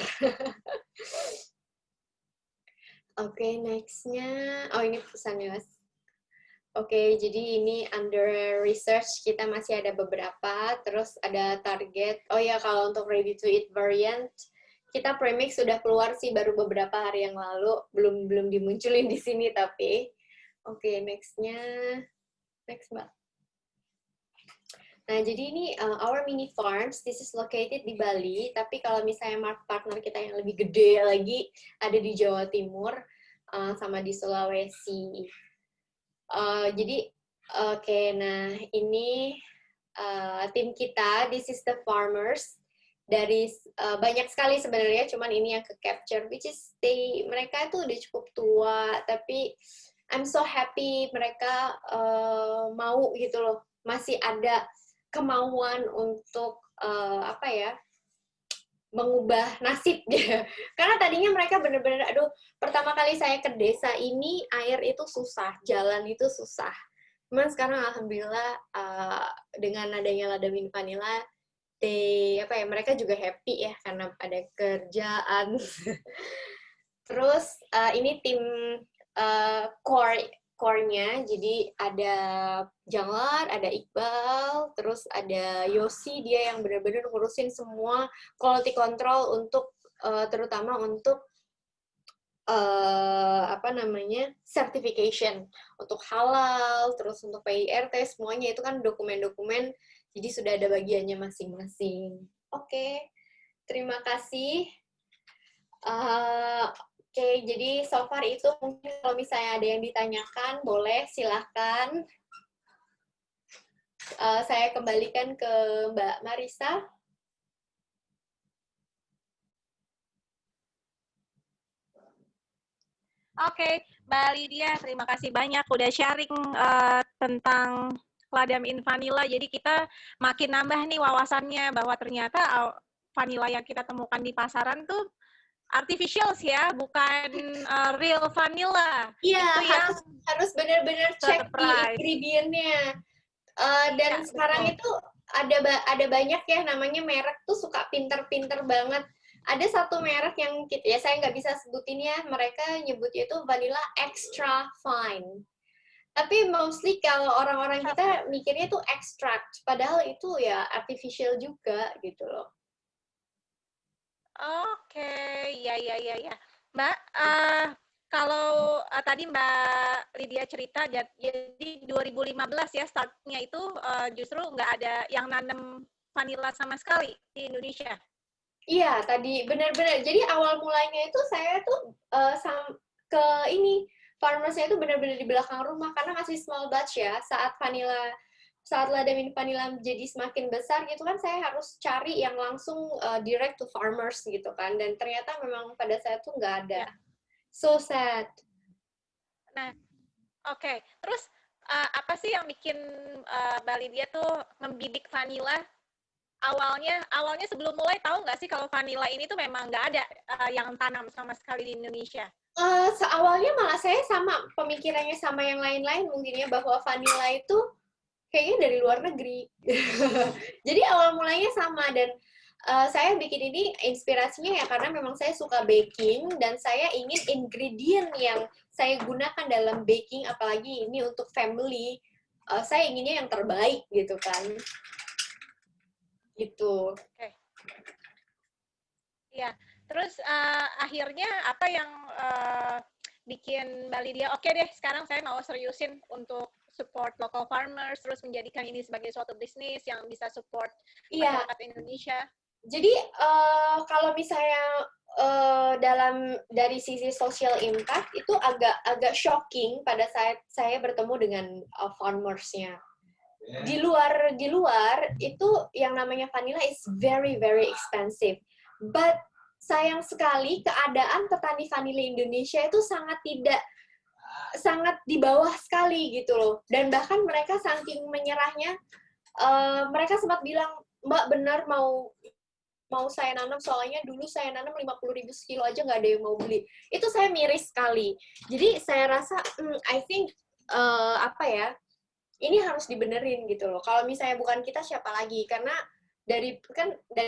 Oke, next-nya, ini vanilla. Oke, jadi ini under research kita masih ada beberapa, terus ada target. Oh ya, kalau untuk ready to eat variant, kita premix sudah keluar sih baru beberapa hari yang lalu, belum dimunculin di sini tapi. Oke, next Mbak. Nah, jadi ini our mini farms, this is located di Bali, tapi kalau misalnya partner kita yang lebih gede lagi ada di Jawa Timur sama di Sulawesi. Jadi, oke, nah ini tim kita, this is the farmers, dari banyak sekali sebenarnya, cuman ini yang ke-capture, which is mereka itu udah cukup tua, tapi I'm so happy mereka mau gitu loh, masih ada kemauan untuk mengubah nasib gitu. Karena tadinya mereka bener-bener, aduh, pertama kali saya ke desa ini air itu susah, jalan itu susah. Cuman sekarang alhamdulillah dengan adanya Ladamin Vanilla, mereka juga happy ya karena ada kerjaan. Terus ini tim core-nya, jadi ada Janglar, ada Iqbal, terus ada Yosi, dia yang benar-benar ngurusin semua quality control untuk terutama untuk certification untuk halal, terus untuk PIRT, semuanya itu kan dokumen-dokumen, jadi sudah ada bagiannya masing-masing. Oke, terima kasih. Oke, jadi so far itu mungkin kalau misalnya ada yang ditanyakan, boleh silahkan. Saya kembalikan ke Mbak Marisa. Oke, Mbak Lydia, terima kasih banyak udah sharing tentang Ladamin Vanilla. Jadi kita makin nambah nih wawasannya bahwa ternyata vanilla yang kita temukan di pasaran tuh artificial sih ya, bukan real vanilla. Iya, itu harus benar-benar cek di ingredient-nya. Dan ya, sekarang betul. Itu ada banyak ya namanya merek tuh suka pinter-pinter banget. Ada satu merek yang ya saya nggak bisa sebutin ya, mereka nyebutnya itu vanilla extra fine. Tapi mostly kalau orang-orang kita mikirnya itu extract, padahal itu ya artificial juga gitu loh. Oke, ya. Mbak, kalau tadi Mbak Lydia cerita, jadi 2015 ya startnya itu justru nggak ada yang nanam vanilla sama sekali di Indonesia. Iya, tadi benar-benar. Jadi awal mulanya itu saya tuh ke ini, farmersnya itu benar-benar di belakang rumah, karena masih small batch ya, saat Ladamin Vanilla jadi semakin besar gitu kan, saya harus cari yang langsung direct to farmers gitu kan, dan ternyata memang pada saat itu nggak ada. Yeah. So sad. Nah, oke. Terus apa sih yang bikin Mbak Lydia tuh membidik vanilla? Awalnya sebelum mulai tahu nggak sih kalau vanilla ini tuh memang nggak ada yang tanam sama sekali di Indonesia? Awalnya malah saya sama, pemikirannya sama yang lain-lain mungkin ya, bahwa vanilla itu kayaknya dari luar negeri. Jadi awal mulanya sama, dan saya bikin ini inspirasinya ya karena memang saya suka baking, dan saya ingin ingredient yang saya gunakan dalam baking, apalagi ini untuk family, saya inginnya yang terbaik gitu kan. Gitu. Oke. Ya, terus akhirnya apa yang bikin Mbak Lydia, oke deh sekarang saya mau seriusin untuk support local farmers, terus menjadikan ini sebagai suatu bisnis yang bisa support masyarakat Indonesia. Jadi kalau misalnya dari sisi social impact itu agak shocking pada saat saya bertemu dengan farmers-nya. Di luar itu yang namanya vanilla is very very expensive, but sayang sekali keadaan petani vanilla Indonesia itu sangat di bawah sekali gitu loh, dan bahkan mereka saking menyerahnya, mereka sempat bilang, Mbak benar mau saya nanam, soalnya dulu saya nanam 50.000 sekilo aja nggak ada yang mau beli. Itu saya miris sekali. Jadi saya rasa I think ini harus dibenerin gitu loh. Kalau misalnya bukan kita, siapa lagi? Karena dari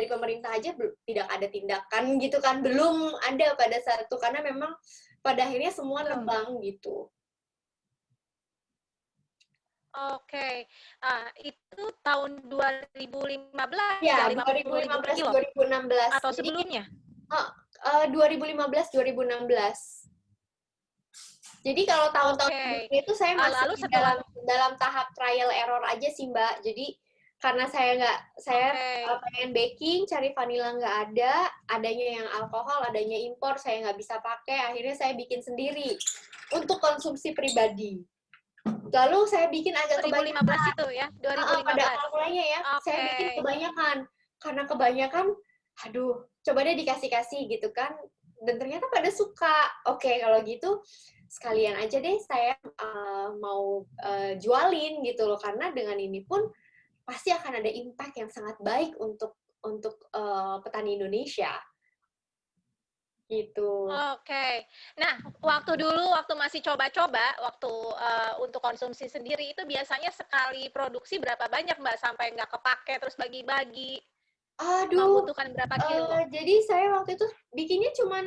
pemerintah aja tidak ada tindakan gitu kan, belum ada pada saat itu, karena memang pada akhirnya semua nebang gitu. Oke. Itu tahun 2015 Ya, ya, 50.000 per kilo? 2015-2016. Atau Jadi sebelumnya? 2015-2016. Jadi kalau tahun-tahun Oke. sebelumnya itu saya masih Lalu setelah dalam tahap trial error aja sih Mbak. Jadi karena saya pengen baking, cari vanilla nggak ada, adanya yang alkohol, adanya impor, saya nggak bisa pakai. Akhirnya saya bikin sendiri untuk konsumsi pribadi. Lalu saya bikin agak 2015 kebanyakan. itu ya, Pada 2015. awal mulanya ya, saya bikin Oke. kebanyakan. Karena kebanyakan, aduh, coba deh dikasih-kasih gitu kan. Dan ternyata pada suka. Oke, kalau gitu sekalian aja deh saya mau jualin gitu loh. Karena dengan ini pun pasti akan ada impact yang sangat baik untuk petani Indonesia. Gitu. Oke. Nah, waktu masih coba-coba, waktu untuk konsumsi sendiri itu biasanya sekali produksi berapa banyak Mbak sampai nggak kepake terus bagi-bagi? Aduh, Membutuhkan berapa kilo? jadi saya waktu itu bikinnya cuman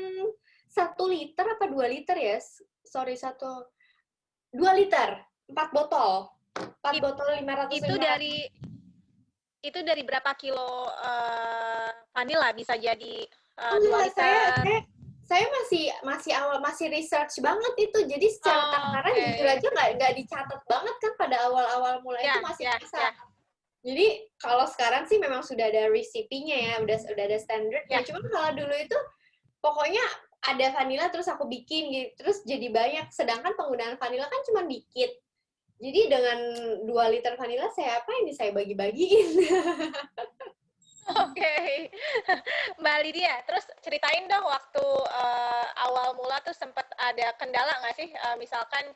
1 liter apa 2 liter ya? Sorry, 2 liter, 4 botol. 4 botol 500 Itu dari berapa kilo vanilla bisa jadi 2 Enggak, liter? saya masih research banget itu. Jadi secara takaran jujur aja nggak dicatat banget kan pada awal-awal mulai itu masih masak. Jadi kalau sekarang sih memang sudah ada resipinya ya, udah ada standarnya. Cuman kalau dulu itu pokoknya ada vanilla terus aku bikin gitu, terus jadi banyak. Sedangkan penggunaan vanilla kan cuma dikit. Jadi dengan 2 liter vanilla saya apa ini saya bagi-bagiin. Oke. Mbak Lydia, terus ceritain dong waktu awal mula tuh sempat ada kendala nggak sih? Misalkan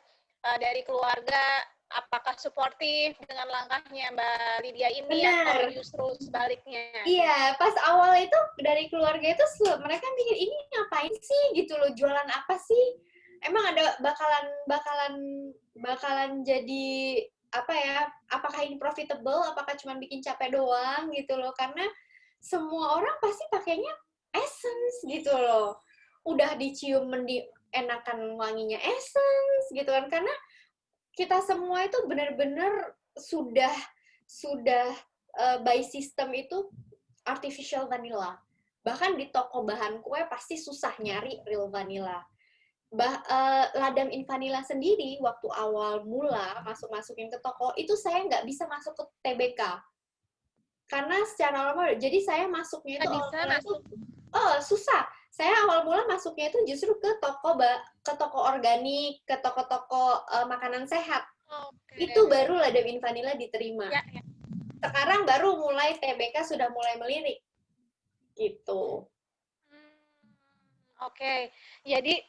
dari keluarga, apakah suportif dengan langkahnya Mbak Lydia ini atau justru sebaliknya? Iya, pas awal itu dari keluarga itu mereka mikir ini ngapain sih gitu loh, jualan apa sih? Emang ada bakalan jadi apa ya? Apakah ini profitable? Apakah cuma bikin capek doang gitu loh? Karena semua orang pasti pakainya essence gitu loh. Udah dicium enakan wanginya essence gitu kan, karena kita semua itu benar-benar sudah by system itu artificial vanilla. Bahkan di toko bahan kue pasti susah nyari real vanilla. Ladam Invanilla sendiri waktu awal mula masukin ke toko itu saya nggak bisa masuk ke TBK karena secara normal. Jadi saya masuknya itu susah. Saya awal mula masuknya itu justru ke toko organik, ke toko-toko makanan sehat. Itu baru ladam Invanilla diterima. Sekarang baru mulai TBK sudah mulai melirik. Gitu. Oke. Jadi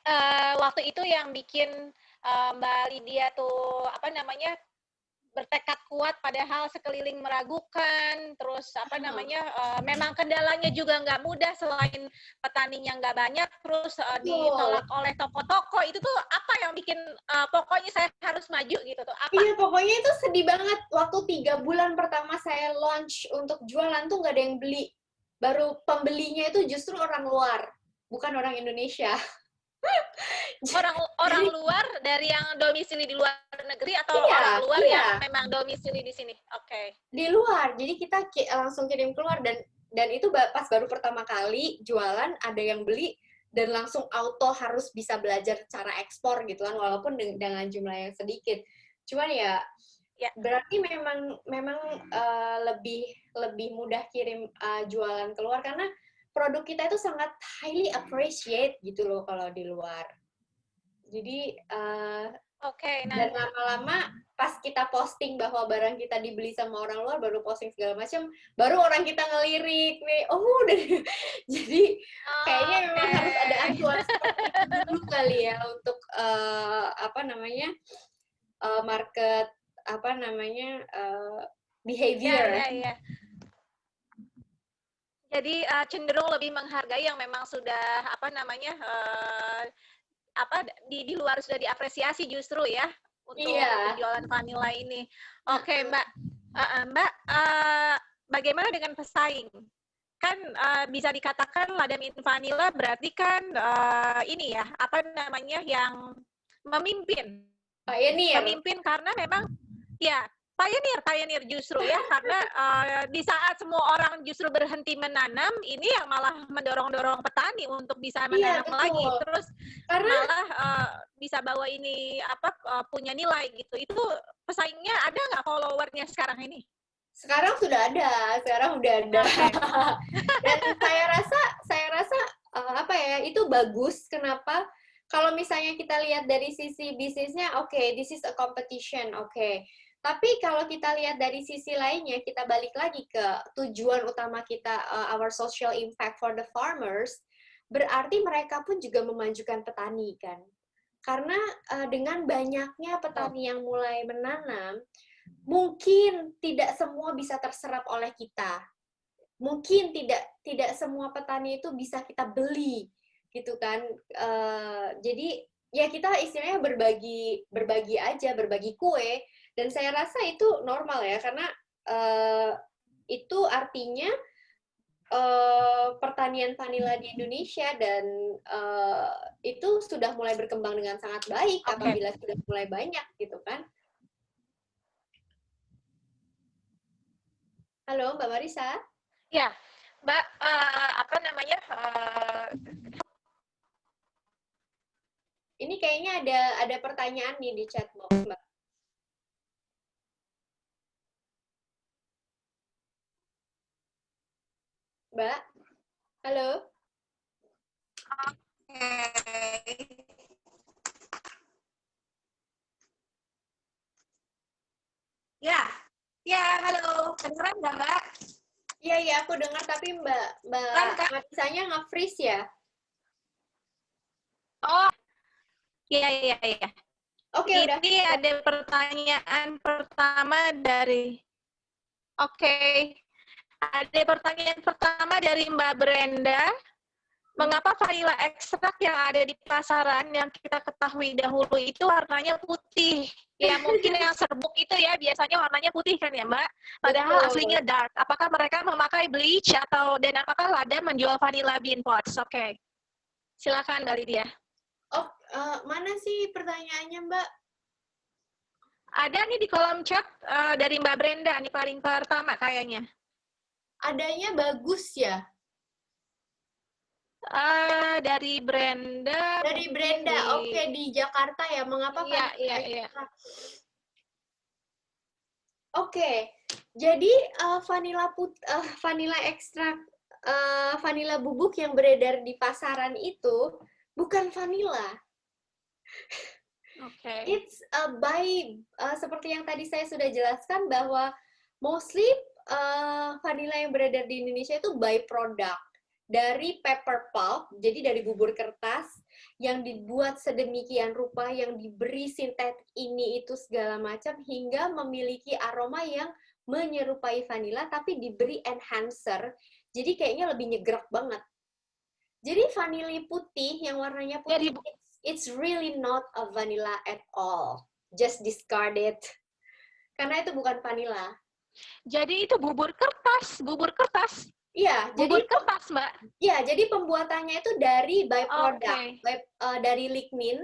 waktu itu yang bikin Mbak Lydia tuh bertekad kuat padahal sekeliling meragukan, terus memang kendalanya juga nggak mudah selain petaninya nggak banyak, terus ditolak oleh toko-toko, itu tuh apa yang bikin pokoknya saya harus maju gitu tuh? Apa? Iya, pokoknya itu sedih banget. Waktu 3 bulan pertama saya launch untuk jualan tuh nggak ada yang beli. Baru pembelinya itu justru orang luar, bukan orang Indonesia. Orang luar dari yang domisili di luar negeri atau orang luar yang memang domisili di sini? Oke. Di luar. Jadi kita langsung kirim keluar dan itu pas baru pertama kali jualan ada yang beli dan langsung auto harus bisa belajar cara ekspor gitu kan, walaupun dengan jumlah yang sedikit. Cuman ya berarti memang lebih mudah kirim jualan keluar karena produk kita itu sangat highly appreciate gitu loh kalau di luar. Jadi dan lama-lama pas kita posting bahwa barang kita dibeli sama orang luar, baru posting segala macam, baru orang kita ngelirik nih, jadi kayaknya memang harus ada acuan seperti itu dulu kali ya untuk market behavior. Ya. Jadi cenderung lebih menghargai yang memang sudah di luar sudah diapresiasi justru ya untuk penjualan vanilla ini. Oke, Mbak. Mbak, bagaimana dengan pesaing? Kan bisa dikatakan ladam Invanilla berarti kan yang memimpin. Pioneer. Memimpin karena memang pioneer justru ya, karena di saat semua orang justru berhenti menanam, ini yang malah mendorong-dorong petani untuk bisa Iya, menanam lagi, betul. terus Karena malah bisa bawa ini punya nilai gitu. Itu pesaingnya ada nggak followernya sekarang ini? sekarang sudah ada, sekarang udah ada. Oke. Dan saya rasa apa ya, itu bagus. Kenapa? Kalau misalnya kita lihat dari sisi bisnisnya, oke, this is a competition, oke. Tapi kalau kita lihat dari sisi lainnya, kita balik lagi ke tujuan utama kita, our social impact for the farmers, berarti mereka pun juga memajukan petani kan. Karena dengan banyaknya petani yang mulai menanam, mungkin tidak semua bisa terserap oleh kita. Mungkin tidak semua petani itu bisa kita beli, gitu kan. Jadi ya kita istilahnya berbagi aja, berbagi kue. Dan saya rasa itu normal ya, karena itu artinya pertanian vanila di Indonesia dan itu sudah mulai berkembang dengan sangat baik apabila sudah mulai banyak gitu kan. Halo Mbak Marisa. Ya, Mbak, apa namanya? Ini kayaknya ada pertanyaan nih di chat box, Mbak. Mbak, halo. Ya, halo. Kedengeran nggak, Mbak? Iya, aku dengar, tapi Mbak Marisanya nge-freeze ya? Oh, iya. Oke, udah. Ini ada pertanyaan pertama dari... Ada pertanyaan pertama dari Mbak Brenda. Mengapa vanila ekstrak yang ada di pasaran yang kita ketahui dahulu itu warnanya putih? Ya mungkin yang serbuk itu ya biasanya warnanya putih kan ya Mbak? Padahal aslinya dark. Apakah mereka memakai bleach dan apakah Lada menjual vanilla bean pods? Oke. Silakan Mbak Lydia. Mana sih pertanyaannya Mbak? Ada nih di kolom chat dari Mbak Brenda nih paling pertama kayaknya. Adanya bagus ya? Dari Brenda. Dari Brenda, oke, di Jakarta ya. Mengapa? Iya. Oke, jadi vanila ekstrak, vanila bubuk yang beredar di pasaran itu bukan vanila. It's seperti yang tadi saya sudah jelaskan bahwa mostly vanila yang beredar di Indonesia itu byproduct dari paper pulp, jadi dari bubur kertas yang dibuat sedemikian rupa, yang diberi sintetik ini itu segala macam hingga memiliki aroma yang menyerupai vanila tapi diberi enhancer. Jadi kayaknya lebih nyegrek banget. Jadi vanili putih yang warnanya putih, it's really not a vanilla at all. Just discard it. Karena itu bukan vanilla. Jadi itu bubur kertas. Iya, bubur kertas, Mbak. Iya, jadi pembuatannya itu dari byproduct, dari lignin.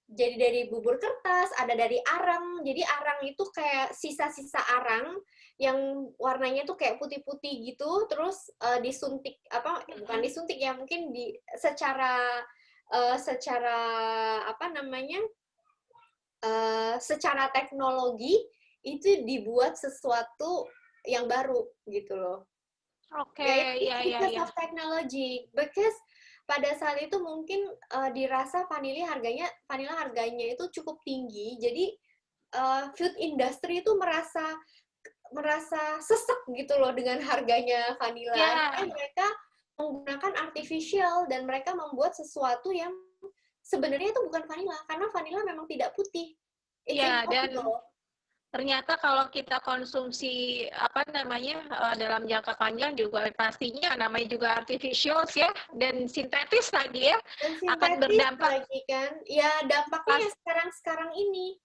Jadi dari bubur kertas, ada dari arang. Jadi arang itu kayak sisa-sisa arang yang warnanya tuh kayak putih-putih gitu, terus disuntik bukan disuntik ya, mungkin secara secara teknologi itu dibuat sesuatu yang baru gitu loh. Because of technology, because pada saat itu mungkin dirasa vanila harganya itu cukup tinggi, jadi food industry itu merasa sesek gitu loh dengan harganya vanila. Jadi mereka menggunakan artificial dan mereka membuat sesuatu yang sebenarnya itu bukan vanila, karena vanila memang tidak putih. Iya, dan ternyata kalau kita konsumsi dalam jangka panjang juga pastinya namanya juga artificial ya dan sintetis lagi ya, akan berdampak lagi kan. Ya dampaknya sekarang ini.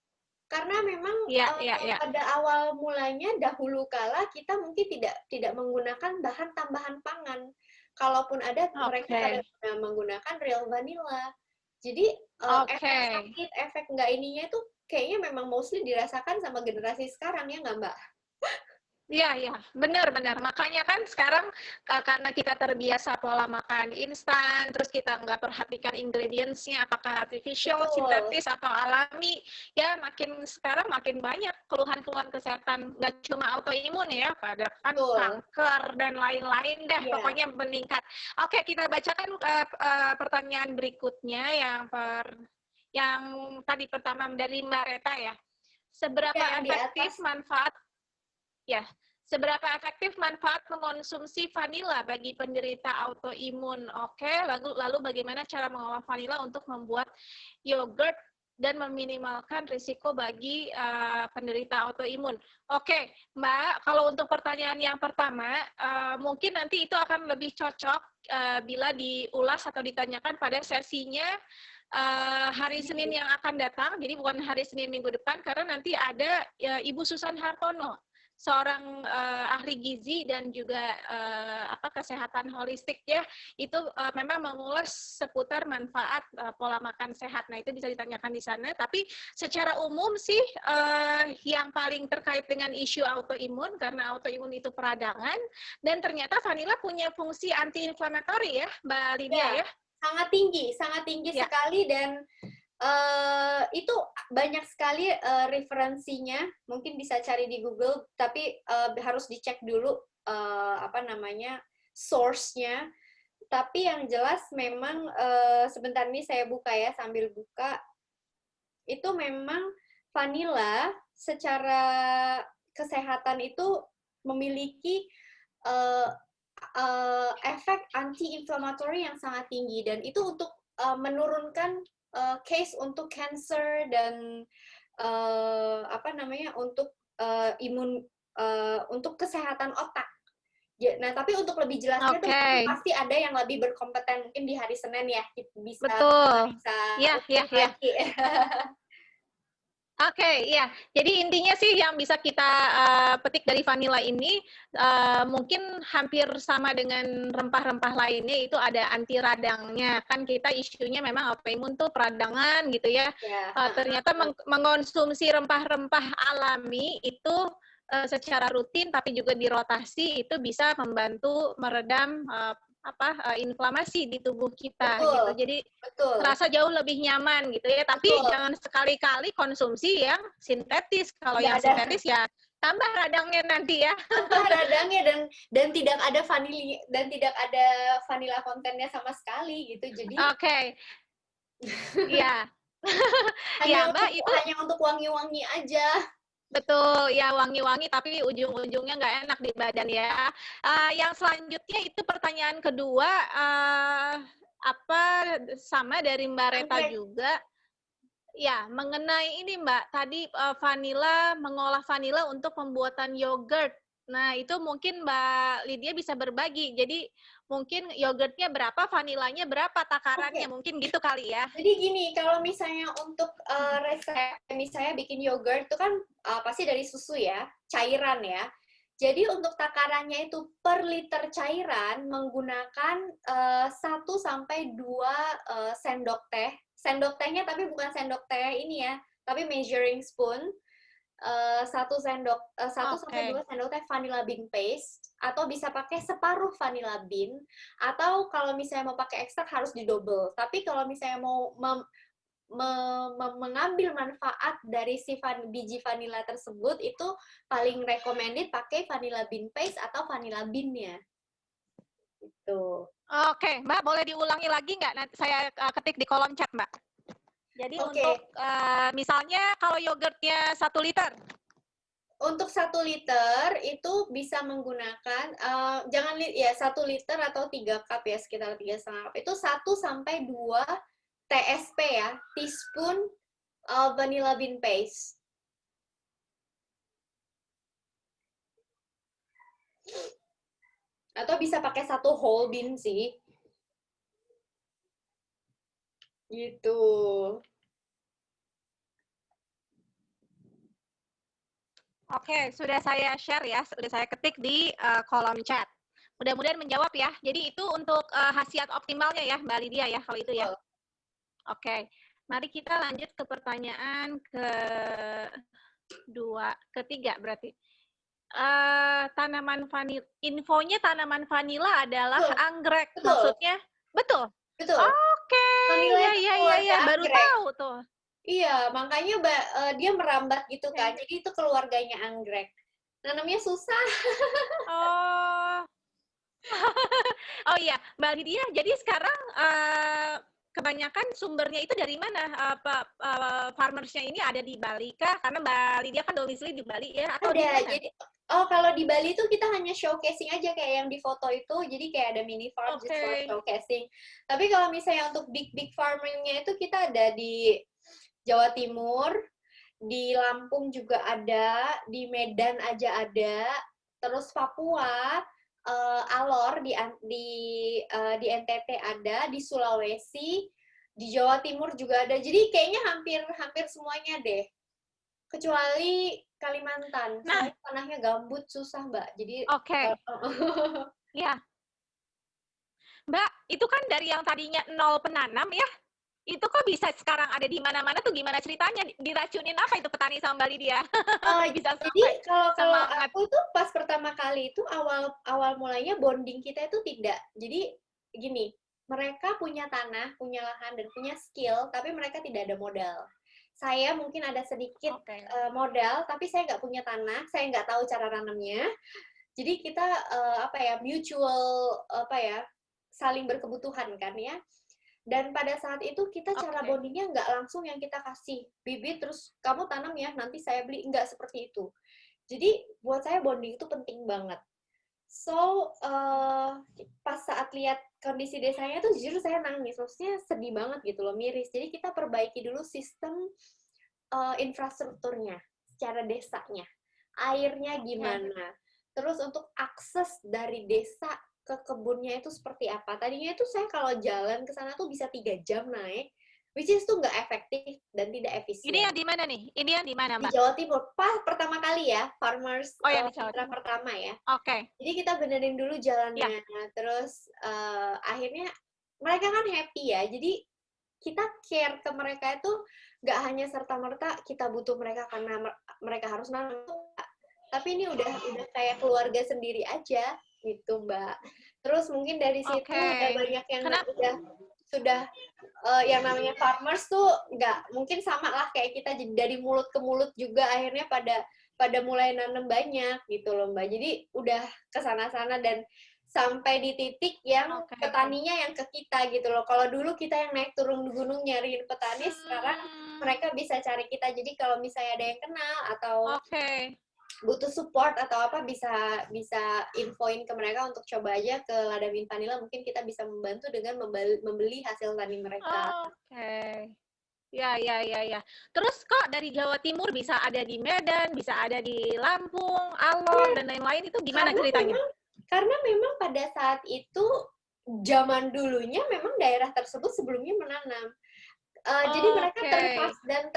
Karena memang pada awal mulanya dahulu kala kita mungkin tidak menggunakan bahan tambahan pangan. Kalaupun ada mereka menggunakan real vanilla. Jadi efek sakit, efek enggak ininya itu kayaknya memang mostly dirasakan sama generasi sekarang, ya nggak, Mbak? Iya, iya, benar-benar. Makanya kan sekarang karena kita terbiasa pola makan instan, terus kita nggak perhatikan ingredients-nya, apakah artificial, Betul. sintetis, atau alami, ya sekarang makin banyak keluhan-keluhan kesehatan, nggak cuma autoimun ya, pada kan Betul. kanker dan lain-lain deh, Iya. pokoknya meningkat. Oke, kita bacakan pertanyaan berikutnya yang tadi pertama dari Mbak Reta ya. Seberapa Yang di efektif atas. manfaat Ya, seberapa efektif manfaat mengonsumsi vanila bagi penderita autoimun? Oke, lalu bagaimana cara mengolah vanila untuk membuat yogurt dan meminimalkan risiko bagi penderita autoimun? Oke, Mbak, kalau untuk pertanyaan yang pertama, mungkin nanti itu akan lebih cocok bila diulas atau ditanyakan pada sesinya hari Senin yang akan datang, jadi bukan hari Senin minggu depan, karena nanti ada Ibu Susan Hartono, seorang ahli gizi dan juga kesehatan holistik ya, itu memang mengulas seputar manfaat pola makan sehat. Nah, itu bisa ditanyakan di sana. Tapi secara umum sih yang paling terkait dengan isu autoimun, karena autoimun itu peradangan, dan ternyata vanila punya fungsi anti-inflamatori ya, Mbak Lydia ya. Sangat tinggi Ya. sekali, dan itu banyak sekali referensinya, mungkin bisa cari di Google, tapi harus dicek dulu source-nya. Tapi yang jelas memang sebentar ini saya buka ya, sambil buka, itu memang vanila secara kesehatan itu memiliki efek anti-inflammatory yang sangat tinggi, dan itu untuk menurunkan case untuk cancer dan untuk kesehatan otak. Nah, tapi untuk lebih jelasnya tuh pasti ada yang lebih berkompeten, mungkin di hari Senin ya, bisa lagi. Oke, iya. Jadi intinya sih yang bisa kita petik dari vanila ini mungkin hampir sama dengan rempah-rempah lainnya, itu ada anti radangnya. Kan kita isunya memang autoimun tuh peradangan gitu ya. Ternyata mengonsumsi rempah-rempah alami itu secara rutin tapi juga dirotasi itu bisa membantu meredam inflamasi di tubuh kita gitu. Jadi terasa jauh lebih nyaman gitu ya. Tapi jangan sekali-kali konsumsi yang sintetis. Kalau yang sintetis ya tambah radangnya nanti ya. Tambah radangnya, dan tidak ada vanila kontennya sama sekali gitu. Jadi iya. Ya, Mbak, itu hanya untuk wangi-wangi aja. Betul, ya wangi-wangi tapi ujung-ujungnya nggak enak di badan ya. Yang selanjutnya itu pertanyaan kedua, sama dari Mbak Reta juga. Ya, mengenai ini Mbak, tadi mengolah vanila untuk pembuatan yogurt. Nah, itu mungkin Mbak Lydia bisa berbagi. Jadi mungkin yogurtnya berapa, vanilanya berapa, takarannya, mungkin gitu kali ya. Jadi gini, kalau misalnya untuk resep, misalnya bikin yogurt itu kan pasti dari susu ya, cairan ya. Jadi untuk takarannya itu per liter cairan menggunakan 1 sampai 2 sendok teh. Sendok tehnya tapi bukan sendok teh ini ya, tapi measuring spoon. 1 sampai 2 sendok teh vanilla bean paste, atau bisa pakai separuh vanilla bean, atau kalau misalnya mau pakai ekstrak harus didouble. Tapi kalau misalnya mau mengambil manfaat dari si biji vanila tersebut, itu paling recommended pakai vanilla bean paste atau vanilla bean-nya. Gitu. Oke, Mbak, boleh diulangi lagi nggak? Nanti saya ketik di kolom chat, Mbak. Jadi untuk misalnya kalau yogurtnya 1 liter. Untuk 1 liter itu bisa menggunakan 1 liter atau 3 cup ya, sekitar 3,5 cup. Itu 1 sampai 2 TSP ya, teaspoon vanilla bean paste. Atau bisa pakai 1 whole bean sih. Gitu. Oke, sudah saya share ya, sudah saya ketik di kolom chat. Mudah-mudahan menjawab ya. Jadi itu untuk khasiat optimalnya ya, Mbak Lydia ya, kalau itu ya. Oke. Mari kita lanjut ke pertanyaan ketiga berarti. Tanaman vanila, infonya tanaman vanila adalah Betul, anggrek, betul, maksudnya betul? betul. Oke, Vanila ya itu ya ya keluarga ya, baru anggrek. tahu tuh. Iya, makanya dia merambat gitu kan. Oke. Jadi itu keluarganya anggrek. Nanamnya susah. Oh, oh iya, Mbak Lydia. Jadi sekarang kebanyakan sumbernya itu dari mana? Farmersnya ini ada di Bali kah? Karena Mbak Lydia kan domisili di Bali ya, atau di Ada. mana? Jadi kalau di Bali tuh kita hanya showcasing aja kayak yang di foto itu. Jadi kayak ada mini farm just for Oke. showcasing. Tapi kalau misalnya untuk big farming-nya itu kita ada di Jawa Timur, di Lampung juga ada, di Medan aja ada, terus Papua, Alor di NTT ada, di Sulawesi, di Jawa Timur juga ada. Jadi kayaknya hampir semuanya deh. Kecuali Kalimantan, Nah, soalnya tanahnya gambut susah, Mbak. Jadi oke. Ya, Mbak, itu kan dari yang tadinya 0 penanam ya, itu kok bisa sekarang ada di mana-mana tuh, gimana ceritanya? Diracunin apa itu petani sama Mbak Lydia? Bisa Jadi sampai kalau semangat. aku tuh pas pertama kali itu awal mulanya bonding kita itu tidak. Jadi gini, mereka punya tanah, punya lahan dan punya skill, tapi mereka tidak ada modal. Saya mungkin ada sedikit Oke. modal, tapi saya nggak punya tanah, saya nggak tahu cara nanamnya. Jadi kita mutual saling berkebutuhan kan ya. Dan pada saat itu kita cara Oke. bondingnya nggak langsung yang kita kasih bibit terus kamu tanam ya nanti saya beli, nggak seperti itu. Jadi buat saya bonding itu penting banget. So pas saat lihat kondisi desanya tuh jujur saya nangis, maksudnya sedih banget gitu loh, miris. Jadi kita perbaiki dulu sistem infrastrukturnya secara desanya, airnya gimana, terus untuk akses dari desa ke kebunnya itu seperti apa. Tadinya itu saya kalau jalan ke sana tuh bisa 3 jam naik, which is tuh nggak efektif dan tidak Ini efisien. yang di mana nih? Ini yang di mana, Di Mbak? Jawa Timur, pertama kali ya, Farmers Oh, yang di Jawa Mitra Timur. pertama ya. Oke. Jadi kita benerin dulu jalannya, terus akhirnya mereka kan happy ya, jadi kita care ke mereka itu nggak hanya serta-merta kita butuh mereka karena mereka harus nanam, tapi ini udah kayak keluarga sendiri aja gitu, Mbak. Terus mungkin dari situ udah banyak yang sudah yang namanya farmers tuh nggak mungkin sama lah kayak kita dari mulut ke mulut juga akhirnya pada mulai nanam banyak gitu loh, Mbak. Jadi udah kesana-sana dan sampai di titik yang petaninya yang ke kita gitu loh. Kalau dulu kita yang naik turun gunung nyariin petani, sekarang mereka bisa cari kita. Jadi kalau misalnya ada yang kenal atau butuh support atau apa bisa infoin ke mereka untuk coba aja ke Ladamin Vanilla, mungkin kita bisa membantu dengan membeli hasil tani mereka. Ya. Terus kok dari Jawa Timur bisa ada di Medan, bisa ada di Lampung, Alor, dan lain-lain, itu gimana ceritanya? Karena memang pada saat itu zaman dulunya memang daerah tersebut sebelumnya menanam. Jadi mereka terpas dan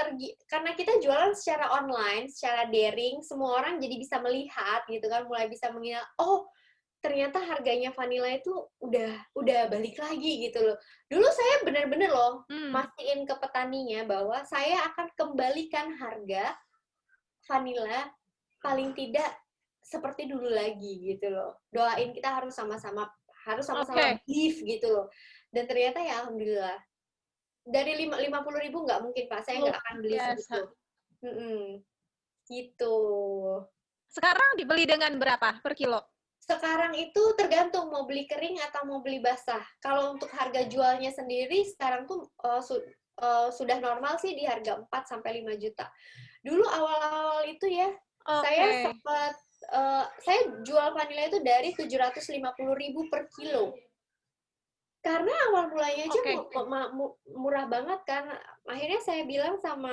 karena kita jualan secara online, secara daring, semua orang jadi bisa melihat gitu kan, mulai bisa mengenal, oh ternyata harganya vanila itu udah balik lagi gitu loh. Dulu saya benar-benar loh mastiin ke petaninya bahwa saya akan kembalikan harga vanila paling tidak seperti dulu lagi gitu loh. Doain kita harus sama-sama beef gitu loh. Dan ternyata ya alhamdulillah dari 50.000 nggak mungkin Pak, saya nggak akan beli segitu. Gitu. Sekarang dibeli dengan berapa per kilo? Sekarang itu tergantung mau beli kering atau mau beli basah. Kalau untuk harga jualnya sendiri sekarang tuh sudah normal sih di harga 4 sampai 5 juta. Dulu awal-awal itu ya, saya sempat saya jual vanila itu dari 750.000 per kilo. Karena awal mulanya aja murah banget kan. Akhirnya saya bilang sama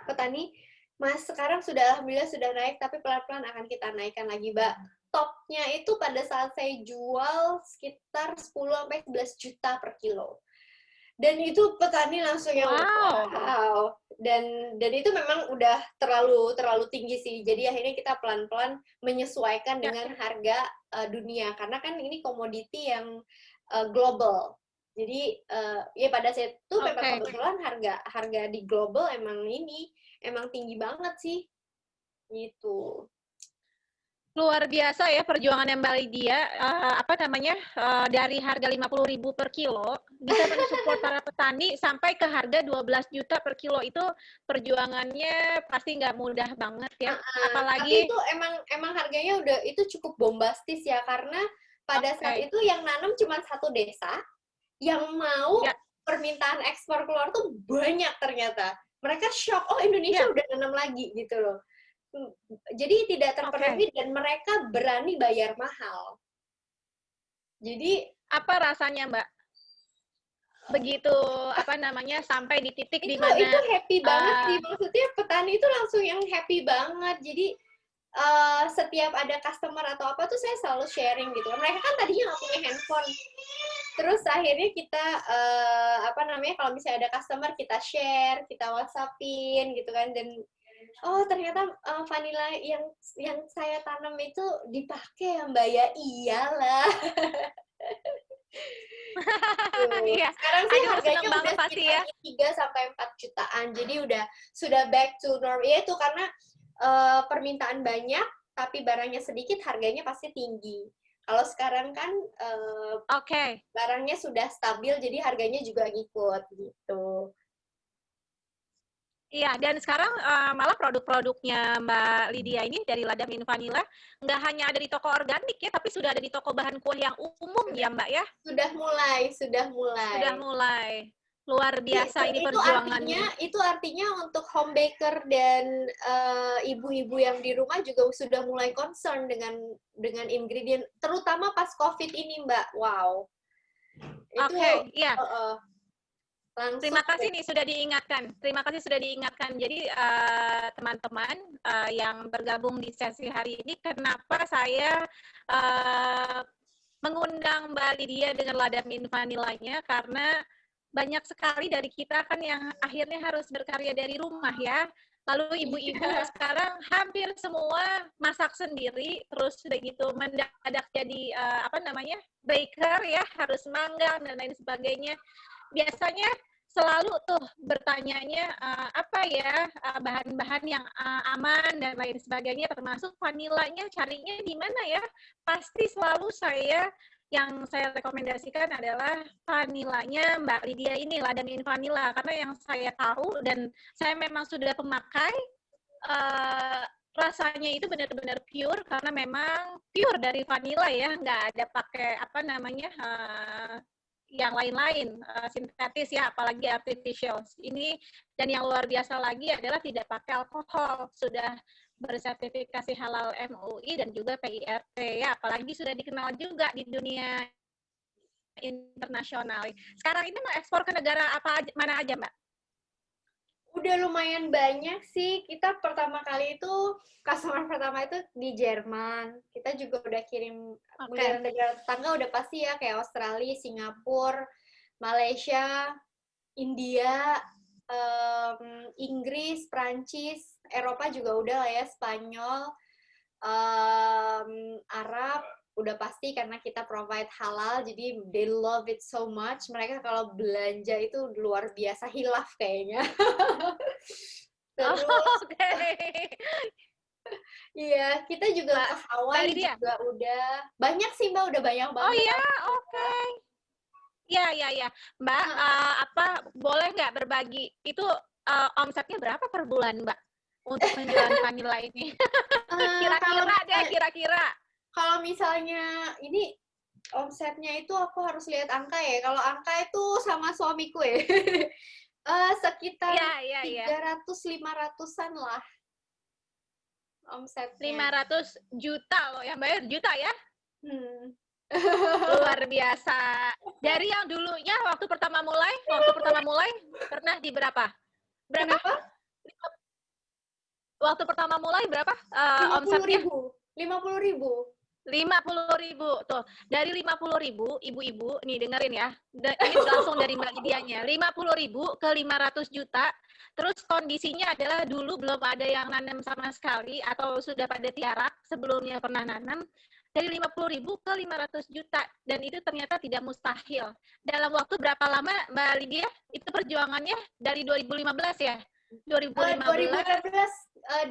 petani, Mas, sekarang alhamdulillah sudah naik, tapi pelan-pelan akan kita naikkan lagi, Mbak. Topnya itu pada saat saya jual sekitar 10-11 juta per kilo. Dan itu petani langsung yang wow. Dan itu memang udah terlalu tinggi sih. Jadi akhirnya kita pelan-pelan menyesuaikan dengan harga dunia. Karena kan ini komoditi yang global. Jadi ya pada saat itu memang Oke. kebetulan harga di global emang tinggi banget sih gitu. Luar biasa ya perjuangan Mbak Lydia, dari harga 50.000 per kilo bisa mensupport para petani sampai ke harga 12 juta per kilo. Itu perjuangannya pasti nggak mudah banget ya. Tapi Apalagi itu emang harganya udah itu cukup bombastis ya, karena pada saat Oke. itu yang nanam cuma satu desa, yang mau Ya. permintaan ekspor keluar tuh banyak ternyata. Mereka shock, oh Indonesia Ya. udah nanam lagi gitu loh. Jadi tidak terpenuhi dan mereka berani bayar mahal. Jadi Apa rasanya Mbak? Begitu sampai di titik di itu mana happy banget sih, maksudnya petani itu langsung yang happy banget. Jadi setiap ada customer atau apa tuh saya selalu sharing gitu. Mereka kan tadinya nggak punya handphone, terus akhirnya kita kalau misalnya ada customer kita share, kita WhatsAppin gitu kan, dan oh ternyata vanilla yang saya tanam itu dipakai ya Mbak, ya iyalah. Iya. Sekarang sih Aduh, harganya seneng udah banget pasti ya. sekitar 3 sampai 4 jutaan. Jadi sudah back to normal. Ya itu karena permintaan banyak tapi barangnya sedikit, harganya pasti tinggi. Kalau sekarang kan Oke. barangnya sudah stabil, jadi harganya juga ngikut gitu. Iya, dan sekarang malah produk-produknya Mbak Lydia ini dari Ladam Vanilla nggak hanya ada di toko organik ya, tapi sudah ada di toko bahan kue yang umum ya Mbak ya? Sudah mulai. Sudah mulai. Luar biasa ini perjuangannya. Itu artinya untuk home baker dan ibu-ibu yang di rumah juga sudah mulai concern dengan ingredient, terutama pas COVID ini Mbak. Wow. Oke, iya. Langsung Terima kasih nih sudah diingatkan. Terima kasih sudah diingatkan. Jadi teman-teman yang bergabung di sesi hari ini, kenapa saya mengundang Mbak Lydia dengan Ladam Vanillanya, karena banyak sekali dari kita kan yang akhirnya harus berkarya dari rumah ya. Lalu ibu-ibu sekarang hampir semua masak sendiri, terus udah gitu mendadak jadi baker ya, harus manggang dan lain sebagainya. Biasanya selalu tuh bertanyanya apa ya bahan-bahan yang aman dan lain sebagainya, termasuk vanilanya carinya di mana ya? Pasti selalu yang saya rekomendasikan adalah vanilanya Mbak Lydia ini, Ladam Vanilla, karena yang saya tahu dan saya memang sudah pemakai, rasanya itu benar-benar pure karena memang pure dari vanilla ya, nggak ada pakai yang lain-lain, sintetis ya, apalagi artificial. Ini dan yang luar biasa lagi adalah tidak pakai alkohol, sudah bersertifikasi halal MUI dan juga PIRT ya, apalagi sudah dikenal juga di dunia internasional. Sekarang ini mau ekspor ke negara mana aja Mbak? Udah lumayan banyak sih. Kita pertama kali itu, customer pertama itu di Jerman. Kita juga udah kirim negara-negara tetangga udah pasti ya, kayak Australia, Singapura, Malaysia, India, Inggris, Prancis, Eropa juga udah lah ya, Spanyol, Arab, udah pasti karena kita provide halal, jadi they love it so much. Mereka kalau belanja itu luar biasa hilaf kayaknya. Terus, iya, kita juga ke Hawaii juga udah banyak sih Mbak, udah banyak banget. Oh iya, oke. Iya. Mbak, boleh nggak berbagi, itu omsetnya berapa per bulan Mbak untuk menjual vanilla ini? Kira-kira. Kalau misalnya ini omsetnya itu aku harus lihat angka ya. Kalau angka itu sama suamiku ya. Sekitar 300-500-an lah omsetnya. 500 juta loh, yang bayar juta ya? Luar biasa. Dari yang dulunya waktu pertama mulai pernah di berapa? Waktu pertama mulai berapa omsetnya? 50.000 tuh. Dari 50.000 ibu-ibu nih dengerin ya. Ini langsung dari Mbak Lydianya. 50.000 ke 500 juta. Terus kondisinya adalah dulu belum ada yang nanam sama sekali atau sudah pada tiarap, sebelumnya pernah nanam. dari 50.000 ke 500 juta, dan itu ternyata tidak mustahil. Dalam waktu berapa lama Mbak Lydia? Itu perjuangannya dari 2015 ya? 2016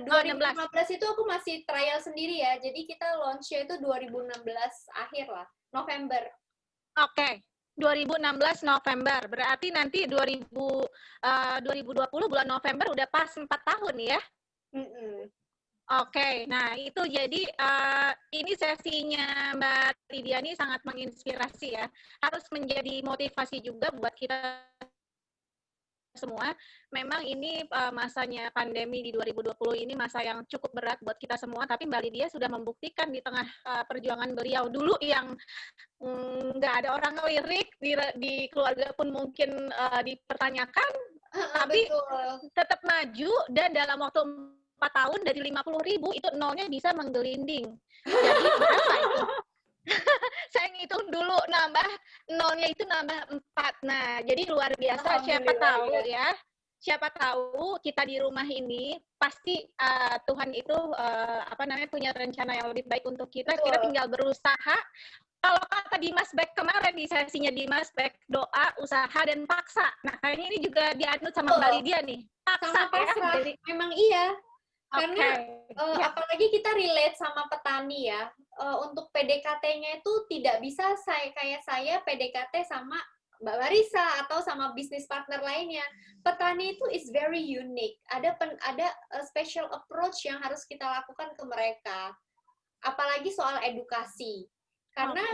2015. itu aku masih trial sendiri ya. Jadi kita launch-nya itu 2016 akhir lah, November. Oke. 2016 November. Berarti nanti 2020 bulan November udah pas 4 tahun ya? Oke, nah itu jadi ini sesinya Mbak Lydia ini sangat menginspirasi ya. Harus menjadi motivasi juga buat kita semua. Memang ini masanya pandemi di 2020 ini masa yang cukup berat buat kita semua, tapi Mbak Lydia sudah membuktikan di tengah perjuangan beliau dulu yang nggak ada orang ngelirik, di keluarga pun mungkin dipertanyakan, tapi tetap maju, dan dalam waktu 4 tahun dari 50.000 itu nolnya bisa menggelinding. Jadi berapa itu? Saya ngitung dulu, nolnya itu nambah 4. Nah, jadi luar biasa. Siapa tahu kita di rumah ini pasti Tuhan itu punya rencana yang lebih baik untuk kita. Kita tinggal berusaha. Kalau kata Dimas Beck kemarin di sesinya Dimas Beck, doa, usaha, dan paksa. Nah, kayaknya ini juga dianut sama Mbak Lydia nih. Paksa ya. Jadi, memang iya. Karena apalagi kita relate sama petani ya, untuk PDKT-nya itu tidak bisa kayak saya PDKT sama Mbak Marisa atau sama bisnis partner lainnya. Petani itu is very unique. Ada special approach yang harus kita lakukan ke mereka. Apalagi soal edukasi. Karena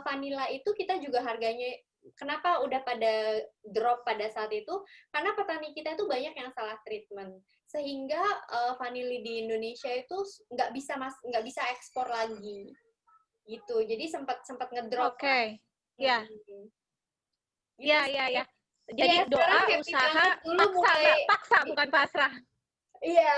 vanilla itu kita juga harganya, kenapa udah pada drop pada saat itu? Karena petani kita itu banyak yang salah treatment, sehingga vanili di Indonesia itu nggak bisa ekspor lagi, gitu. Jadi sempat ngedrop. Ya. Jadi doa, usaha, paksa bukan pasrah. Iya.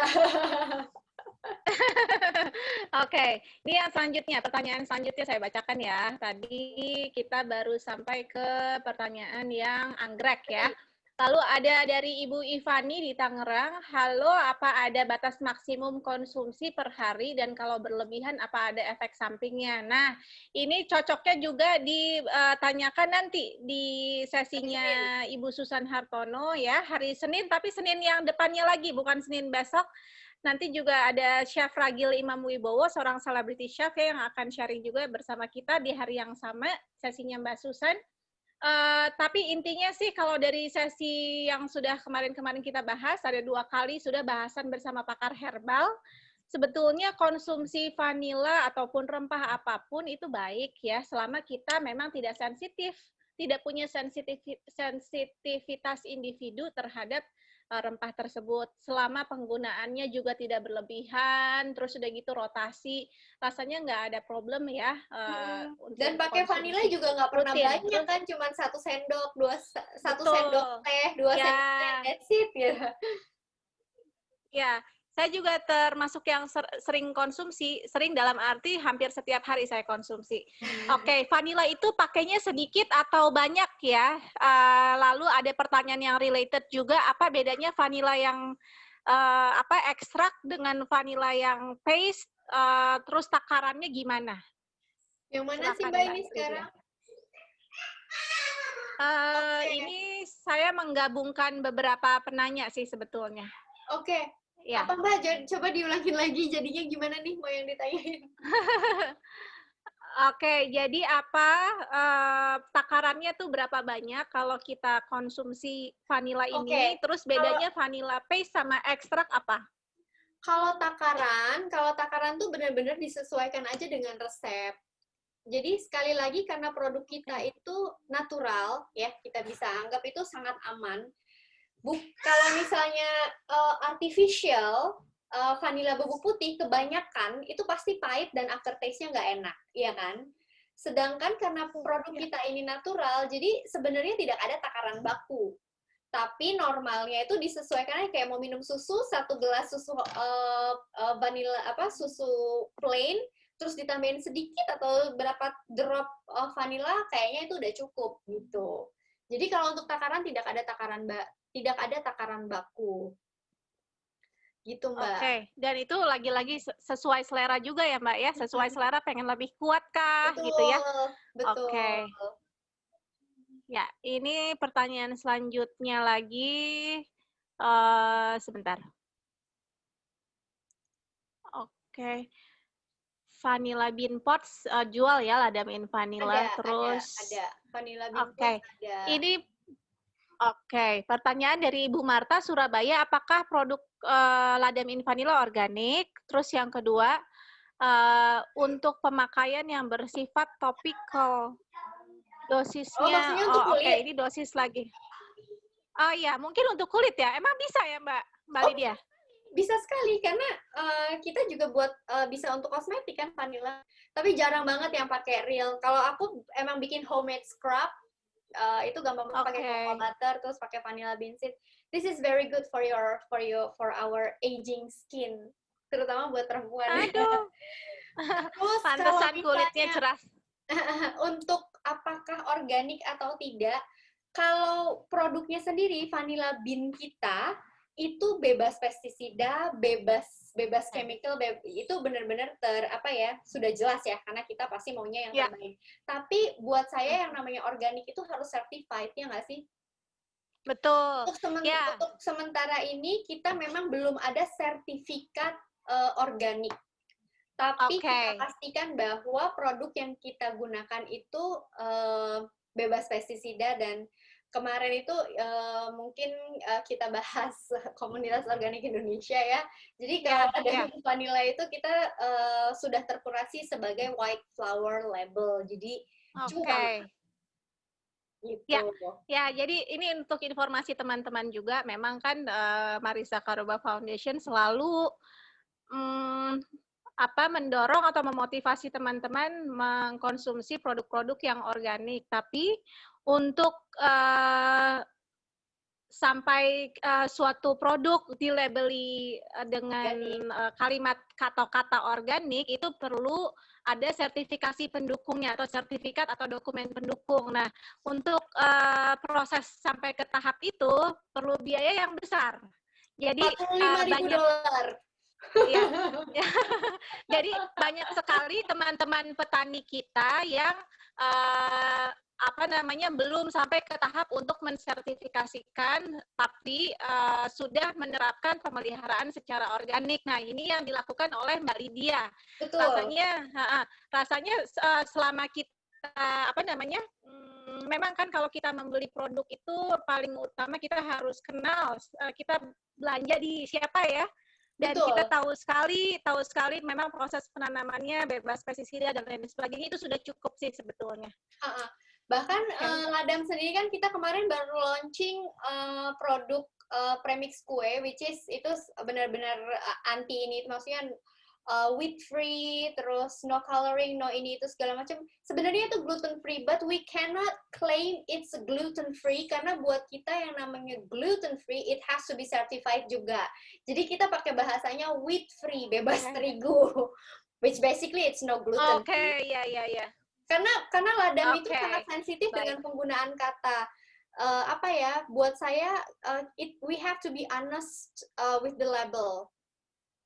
Oke, ini yang selanjutnya, pertanyaan selanjutnya saya bacakan ya. Tadi kita baru sampai ke pertanyaan yang anggrek ya. Lalu ada dari Ibu Ivani di Tangerang. Halo, apa ada batas maksimum konsumsi per hari, dan kalau berlebihan apa ada efek sampingnya? Nah, ini cocoknya juga ditanyakan nanti di sesinya Ibu Susan Hartono ya, hari Senin, tapi Senin yang depannya lagi, bukan Senin besok. Nanti juga ada Chef Ragil Imam Wibowo, seorang selebriti chef ya, yang akan sharing juga bersama kita di hari yang sama, sesinya Mbak Susan. Tapi intinya sih kalau dari sesi yang sudah kemarin-kemarin kita bahas, ada 2 kali sudah bahasan bersama pakar herbal. Sebetulnya konsumsi vanila ataupun rempah apapun itu baik ya, selama kita memang tidak sensitif, tidak punya sensitivitas individu terhadap rempah tersebut, selama penggunaannya juga tidak berlebihan, terus udah gitu rotasi, rasanya nggak ada problem ya. Dan pakai vanila juga nggak pernah banyak kan, cuma 1 sendok, 2 sendok teh, 2 sendok teh, that's it ya. Ya, saya juga termasuk yang sering konsumsi, sering dalam arti hampir setiap hari saya konsumsi. Oke, vanila itu pakainya sedikit atau banyak ya? Lalu ada pertanyaan yang related juga, apa bedanya vanila yang ekstrak dengan vanila yang paste, terus takarannya gimana? Yang mana sih Mbak ini sekarang? Ini saya menggabungkan beberapa penanya sih sebetulnya. Oke. Ya. Apa Mbak, coba diulangin lagi, jadinya gimana nih mau yang ditanyain? Oke, jadi apa takarannya tuh berapa banyak kalau kita konsumsi vanila ini? Terus bedanya vanila paste sama ekstrak apa? Kalau takaran tuh benar-benar disesuaikan aja dengan resep. Jadi sekali lagi karena produk kita itu natural ya, kita bisa anggap itu sangat aman. Kalau misalnya artificial, vanila bubuk putih kebanyakan itu pasti pahit dan aftertaste-nya nggak enak, iya kan? Sedangkan karena produk kita ini natural, jadi sebenarnya tidak ada takaran baku. Tapi normalnya itu disesuaikan kayak mau minum susu, 1 gelas susu vanilla susu plain, terus ditambahin sedikit atau berapa drop vanilla, kayaknya itu udah cukup gitu. Jadi kalau untuk takaran tidak ada takaran baku. gitu Oke, Mbak. dan itu lagi-lagi sesuai selera juga ya Mbak ya, sesuai selera pengen lebih kuat kah gitu ya? Betul, betul. Oke, ya ini pertanyaan selanjutnya lagi, sebentar. Oke, Vanilla Bean Pots jual ya Lada in Vanilla, terus Ada. Vanilla Bean oke, Pots ada. ini oke, pertanyaan dari Ibu Marta Surabaya, apakah produk Lada in Vanilla organik? Terus yang kedua, untuk pemakaian yang bersifat topikal, Oh, dosisnya, maksudnya untuk oke, kulit? ini dosis lagi. Oh iya, mungkin untuk kulit ya, emang bisa ya Mbak Oh, Lydia? bisa sekali karena kita juga buat bisa untuk kosmetik kan vanilla. Tapi jarang banget yang pakai real. Kalau aku emang bikin homemade scrub, itu gampang banget pakai Oke. cocoa butter terus pakai vanilla bean seed. This is very good for our aging skin, terutama buat perempuan. Aduh, Terus kalau pantesan kulitnya misalnya cerah. untuk apakah organik atau tidak, kalau produknya sendiri vanilla bean kita itu bebas pestisida, bebas chemical, itu benar-benar sudah jelas ya karena kita pasti maunya yang Ya. terbaik. Tapi buat saya yang namanya organik itu harus certified ya nggak sih? Betul. Ya. Untuk sementara ini kita memang belum ada sertifikat organik. Tapi kita pastikan bahwa produk yang kita gunakan itu bebas pestisida dan kemarin itu mungkin kita bahas komunitas organik Indonesia ya. Jadi kalau ada vanilla itu kita sudah terkurasi sebagai white flower label. Jadi jual. Gitu. Ya, jadi ini untuk informasi teman-teman juga, memang kan Marisa Karuba Foundation selalu mendorong atau memotivasi teman-teman mengkonsumsi produk-produk yang organik. Tapi untuk sampai suatu produk dilabeli dengan kalimat atau kata organik, itu perlu ada sertifikasi pendukungnya atau sertifikat atau dokumen pendukung. Nah, untuk proses sampai ke tahap itu perlu biaya yang besar. Jadi $45.000. Ya. Jadi banyak sekali teman-teman petani kita yang belum sampai ke tahap untuk mensertifikasikan, tapi sudah menerapkan pemeliharaan secara organik. Nah, ini yang dilakukan oleh Mbak Lydia. Betul. Rasanya selama kita memang kan kalau kita membeli produk itu paling utama kita harus kenal kita belanja di siapa ya. Dan betul. Kita tahu sekali memang proses penanamannya bebas pestisida dan lain sebagainya, itu sudah cukup sih sebetulnya. Bahkan Ladam sendiri kan kita kemarin baru launching produk premix kue, which is itu benar-benar anti ini, maksudnya wheat free, terus no coloring, no ini itu segala macam. Sebenarnya itu gluten free, but we cannot claim it's gluten free karena buat kita yang namanya gluten free, it has to be certified juga. Jadi kita pakai bahasanya wheat free, bebas terigu, which basically it's no gluten free. Oke, ya. Karena Ladam itu sangat sensitif dengan penggunaan kata. Buat saya we have to be honest with the label.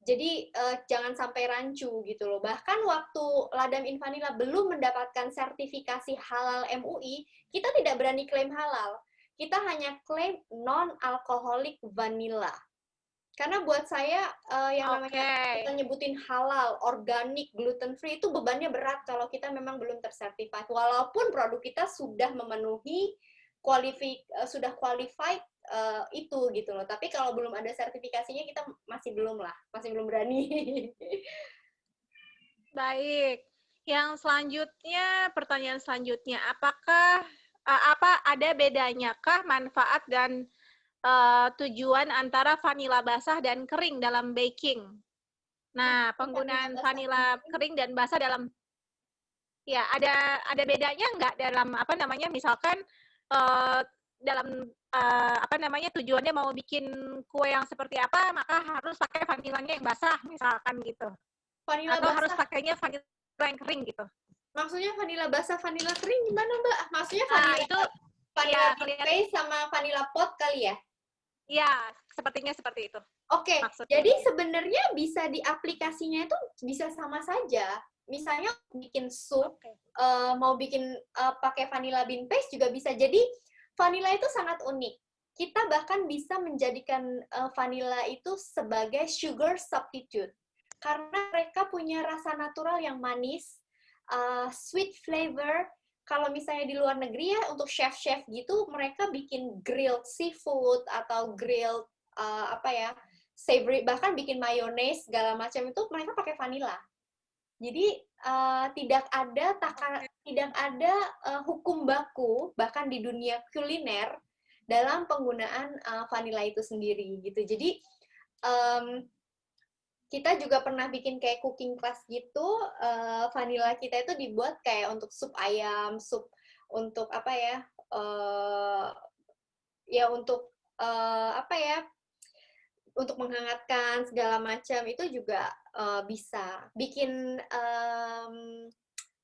Jadi jangan sampai rancu gitu loh. Bahkan waktu Ladam in Vanilla belum mendapatkan sertifikasi halal MUI, kita tidak berani klaim halal. Kita hanya klaim non-alkoholik vanilla. Karena buat saya yang namanya kita nyebutin halal, organik, gluten free itu bebannya berat kalau kita memang belum tersertifikat. Walaupun produk kita sudah memenuhi sudah qualified itu gitu loh. Tapi kalau belum ada sertifikasinya kita masih belum berani. Baik. Yang selanjutnya, pertanyaan selanjutnya, apakah ada bedanyakah manfaat dan tujuan antara vanila basah dan kering dalam baking? Nah, penggunaan vanila kering dan basah dalam ada bedanya nggak dalam misalkan dalam tujuannya mau bikin kue yang seperti apa, maka harus pakai vanilanya yang basah misalkan gitu. Vanila atau basah. Harus pakainya vanila yang kering gitu. Maksudnya vanila basah, vanila kering gimana Mbak? Maksudnya vanila bean paste sama vanila pot kali ya? Iya, sepertinya seperti itu. Oke, maksudnya. jadi sebenarnya bisa di aplikasinya itu bisa sama saja. Misalnya bikin sup, Oke. mau bikin pakai vanilla bean paste juga bisa. Jadi vanilla itu sangat unik. Kita bahkan bisa menjadikan vanilla itu sebagai sugar substitute. Karena mereka punya rasa natural yang manis, sweet flavor. Kalau misalnya di luar negeri ya, untuk chef-chef gitu, mereka bikin grilled seafood atau grilled savory, bahkan bikin mayones segala macam itu mereka pakai vanilla. Jadi tidak ada hukum baku bahkan di dunia kuliner dalam penggunaan vanilla itu sendiri gitu. Jadi kita juga pernah bikin kayak cooking class gitu, vanilla kita itu dibuat kayak untuk sup ayam, sup untuk untuk menghangatkan segala macam itu juga bisa. Bikin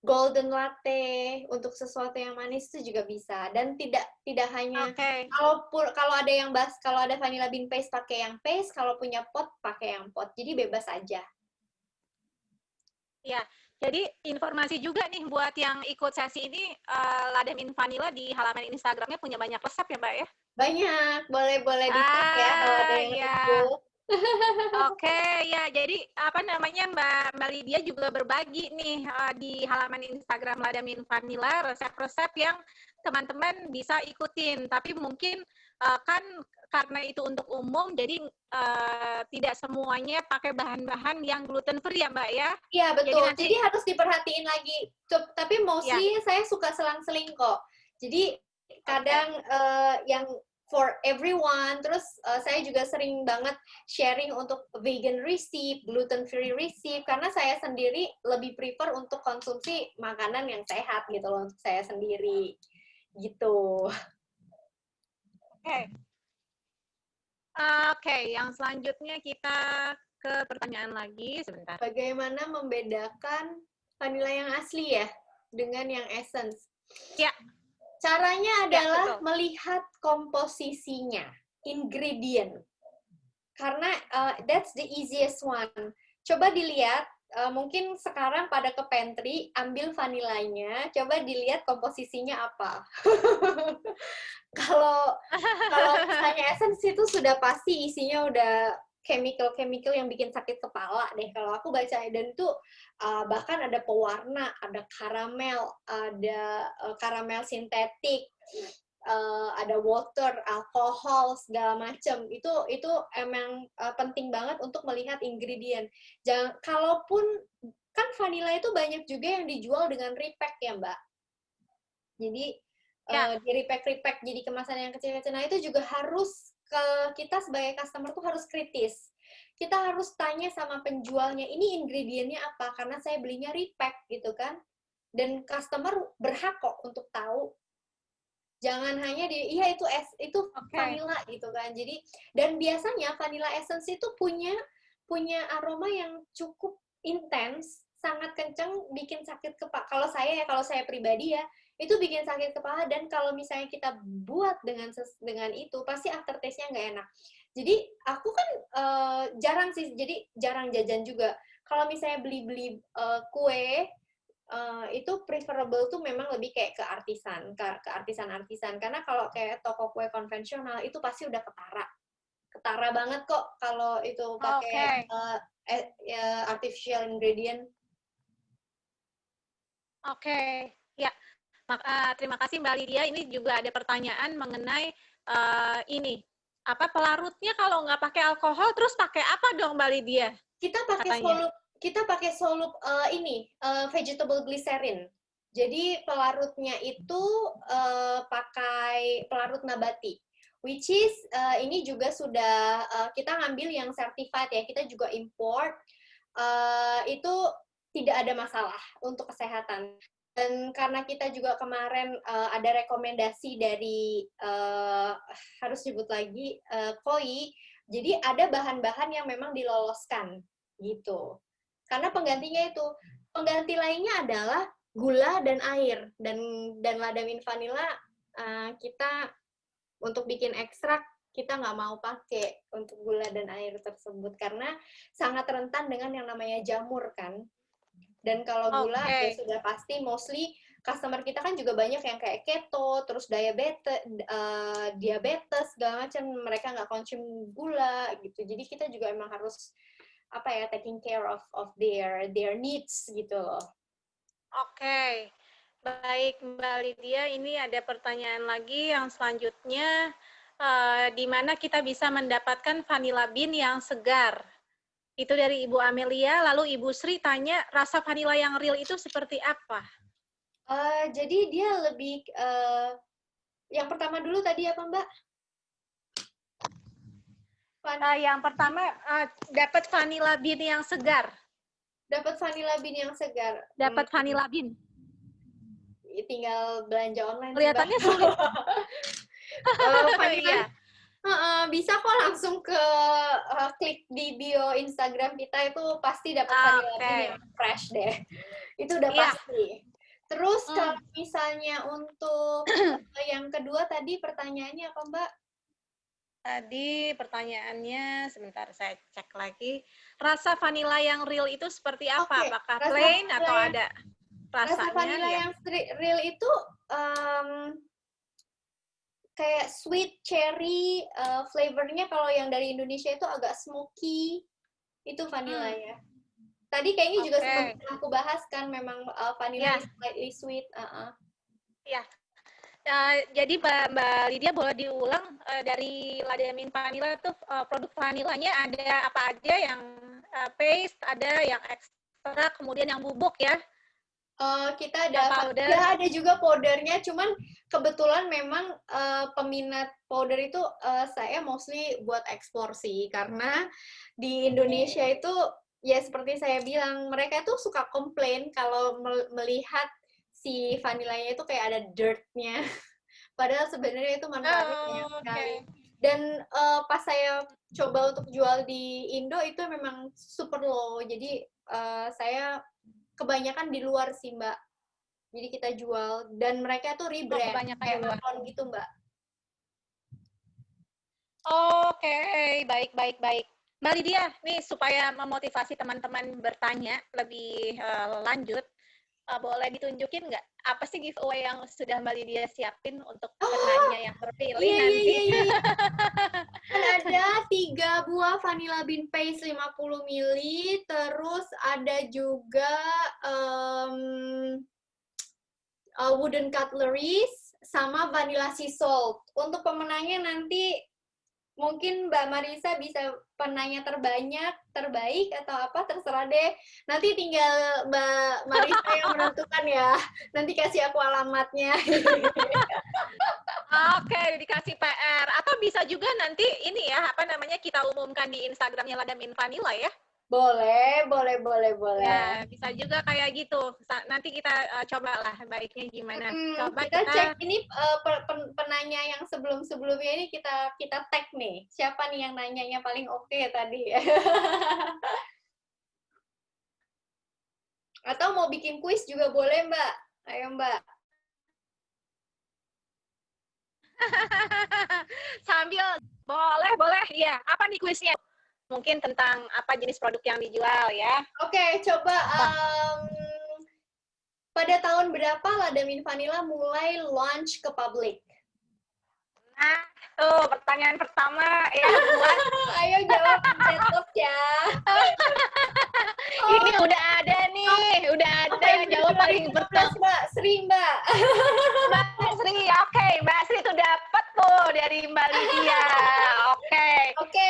golden latte untuk sesuatu yang manis itu juga bisa. Dan tidak hanya kalau ada vanilla bean paste pakai yang paste, kalau punya pot pakai yang pot. Jadi bebas aja. Ya, jadi informasi juga nih buat yang ikut sesi ini, Ladam in Vanilla di halaman Instagramnya punya banyak resep ya, Mbak ya? Banyak, boleh dicek ya kalau ada yang ikut. Oke, ya. Jadi Mbak Lydia juga berbagi nih di halaman Instagram Ladam in Vanilla resep-resep yang teman-teman bisa ikutin. Tapi mungkin kan karena itu untuk umum, jadi tidak semuanya pakai bahan-bahan yang gluten free ya, Mbak ya? Iya, betul. Jadi harus diperhatiin lagi. Tapi mostly saya suka selang-seling kok. Jadi kadang yang for everyone, terus saya juga sering banget sharing untuk vegan recipe, gluten free recipe, karena saya sendiri lebih prefer untuk konsumsi makanan yang sehat gitu loh, untuk saya sendiri gitu. Oke, yang selanjutnya kita ke pertanyaan lagi sebentar. Bagaimana membedakan vanilla yang asli ya dengan yang essence? Ya. Caranya adalah melihat komposisinya, ingredient. Karena that's the easiest one. Coba dilihat, mungkin sekarang pada ke pantry, ambil vanilanya, coba dilihat komposisinya apa. Kalau misalnya essence itu sudah pasti isinya udah chemical yang bikin sakit kepala deh kalau aku baca. Dan itu bahkan ada pewarna, ada karamel sintetik, ada water, alkohol, segala macam. Itu emang penting banget untuk melihat ingredient. Kalaupun kan vanilla itu banyak juga yang dijual dengan repack ya, Mbak. Jadi di repack jadi kemasan yang kecil-kecil. Nah, itu juga harus kita sebagai customer tuh harus kritis. Kita harus tanya sama penjualnya, ini ingredientnya apa? Karena saya belinya repack gitu kan. Dan customer berhak kok untuk tahu. Jangan hanya itu vanilla gitu kan. Jadi dan biasanya vanilla essence itu punya aroma yang cukup intens, sangat kenceng, bikin sakit kepala. Kalau saya pribadi ya, itu bikin sakit kepala. Dan kalau misalnya kita buat dengan itu, pasti aftertaste-nya nggak enak. Jadi aku kan jarang jajan juga. Kalau misalnya beli kue, itu preferable tuh memang lebih kayak ke artisan. Karena kalau kayak toko kue konvensional itu pasti udah ketara banget kok kalau itu pakai artificial ingredient. Oke, ya. Terima kasih Mbak Lydia. Ini juga ada pertanyaan mengenai pelarutnya kalau nggak pakai alkohol, terus pakai apa dong Mbak Lydia? Kita pakai solup vegetable glycerin. Jadi pelarutnya itu pakai pelarut nabati, which is ini juga sudah kita ngambil yang certified ya. Kita juga import, itu tidak ada masalah untuk kesehatan. Dan karena kita juga kemarin ada rekomendasi dari harus sebut lagi KOI, jadi ada bahan-bahan yang memang diloloskan gitu. Karena pengganti lainnya adalah gula dan air. Dan Ladam in Vanilla kita untuk bikin ekstrak kita nggak mau pakai untuk gula dan air tersebut karena sangat rentan dengan yang namanya jamur kan. Dan kalau gula ya sudah pasti mostly customer kita kan juga banyak yang kayak keto, terus diabetes segala macam, mereka nggak konsum gula gitu. Jadi kita juga emang harus taking care of their needs gitu loh. Oke. Baik, Mbak Lydia, ini ada pertanyaan lagi yang selanjutnya, di mana kita bisa mendapatkan vanilla bean yang segar. Itu dari Ibu Amelia, lalu Ibu Sri tanya, rasa vanilla yang real itu seperti apa? Jadi dia lebih, yang pertama dulu tadi apa Mbak? Yang pertama, dapat vanilla bean yang segar. Dapat vanilla bean yang segar. Dapat vanilla bean. Tinggal belanja online. Kelihatannya sulit. Vanilla, bisa kok langsung ke klik di bio Instagram kita, itu pasti dapat vanilla bean yang fresh deh. Itu udah pasti. Terus kalau misalnya untuk yang kedua tadi pertanyaannya apa Mbak? Tadi pertanyaannya, sebentar saya cek lagi. Rasa vanilla yang real itu seperti apa? Apakah plain atau ada rasanya? Rasa vanilla yang real itu kayak sweet cherry, flavornya kalau yang dari Indonesia itu agak smoky, itu vanilla ya. Tadi kayaknya juga sempat aku bahas kan, memang vanilla is slightly sweet. Ya. Jadi Mbak Lydia boleh diulang dari Ladamin Vanilla tuh produk vanilanya ada apa aja, yang paste, ada yang ekstrak, kemudian yang bubuk ya? Kita ada juga powdernya, cuman kebetulan memang peminat powder itu saya mostly buat ekspor sih, karena di Indonesia itu ya seperti saya bilang, mereka tuh suka komplain kalau melihat si vanilanya itu kayak ada dirt-nya. Padahal sebenarnya itu manfaatnya banyak sekali. Dan pas saya coba untuk jual di Indo itu memang super low. Jadi saya kebanyakan di luar sih Mbak. Jadi kita jual dan mereka tuh rebrand kayak Amazon gitu Mbak. Oke, baik. Mbak Lydia, nih supaya memotivasi teman-teman bertanya lebih lanjut, boleh ditunjukin nggak apa sih giveaway yang sudah Mbak Lydia siapin untuk penanya yang terpilih nanti? Iya. Kan ada 3 buah vanilla bean paste 50 ml, terus ada juga wooden cutleries sama vanilla sea salt. Untuk pemenangnya nanti mungkin Mbak Marisa bisa penanya terbaik atau apa, terserah deh. Nanti tinggal Mbak Marisa yang menentukan ya. Nanti kasih aku alamatnya. Oke, dikasih PR. Atau bisa juga nanti ini ya, kita umumkan di Instagramnya Ladamin Vanilla ya? Boleh. Ya, bisa juga kayak gitu. Nanti kita cobalah baiknya gimana. Coba kita cek ini penanya yang sebelumnya ini kita tag nih. Siapa nih yang nanyanya paling oke tadi? Atau mau bikin kuis juga boleh, Mbak. Ayo, Mbak. Sambil boleh. Iya, apa nih kuisnya? Mungkin tentang apa jenis produk yang dijual ya. Oke, coba pada tahun berapa Ladamin Vanilla mulai launch ke publik? Nah, tuh pertanyaan pertama ya. Ayo jawab cetok ya. Ini udah ada nih, jawab paling betul. Mbak Sri, Mbak. Mbak Sri, oke. Mbak Sri tuh dapat tuh dari Mbak Lydia. Oke.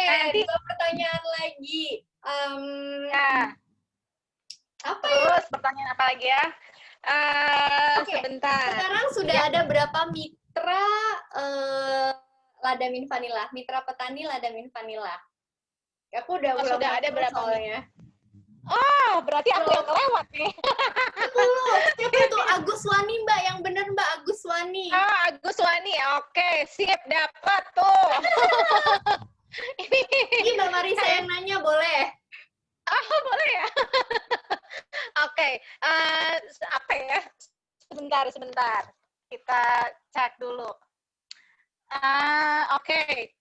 Nanti 2 pertanyaan lagi. Apa ya? Terus pertanyaan apa lagi ya? Sebentar. Sekarang sudah ada berapa mitra Ladamin Vanilla? Mitra petani Ladamin Vanilla. Aku udah sudah ada berapa soalnya. Oh, berarti aku yang kelewat nih. Siapa itu? Agus Wani, Mbak. Yang bener, Mbak. Agus Wani. Agus Wani. Oke, sip. Dapat tuh. Ini Mbak Marisa yang nanya, boleh? Boleh ya? Oke. Apa ya? Sebentar. Kita cek dulu. Oke.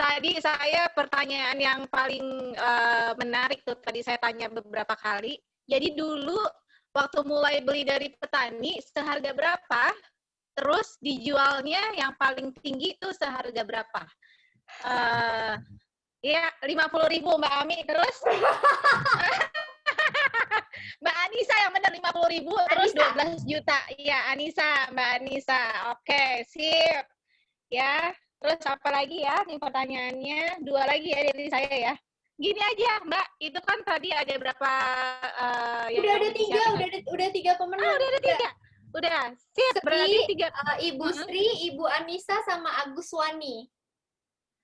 tadi saya pertanyaan yang paling menarik tuh tadi saya tanya beberapa kali. Jadi dulu waktu mulai beli dari petani seharga berapa? Terus dijualnya yang paling tinggi itu seharga berapa? Ya 50.000 Mbak Ami. Terus Mbak Anissa yang benar 50.000 terus 12 juta. Iya Anissa, Mbak Anissa. Oke, sip. Ya, terus apa lagi ya? Nih pertanyaannya, 2 lagi ya dari saya ya. Gini aja, Mbak, itu kan tadi ada berapa yang Udah ada 3, udah 3 pemenang. Udah ada 3. Udah, sip. Berarti 3. Ibu Sri, Ibu Anissa, sama Agus Wani.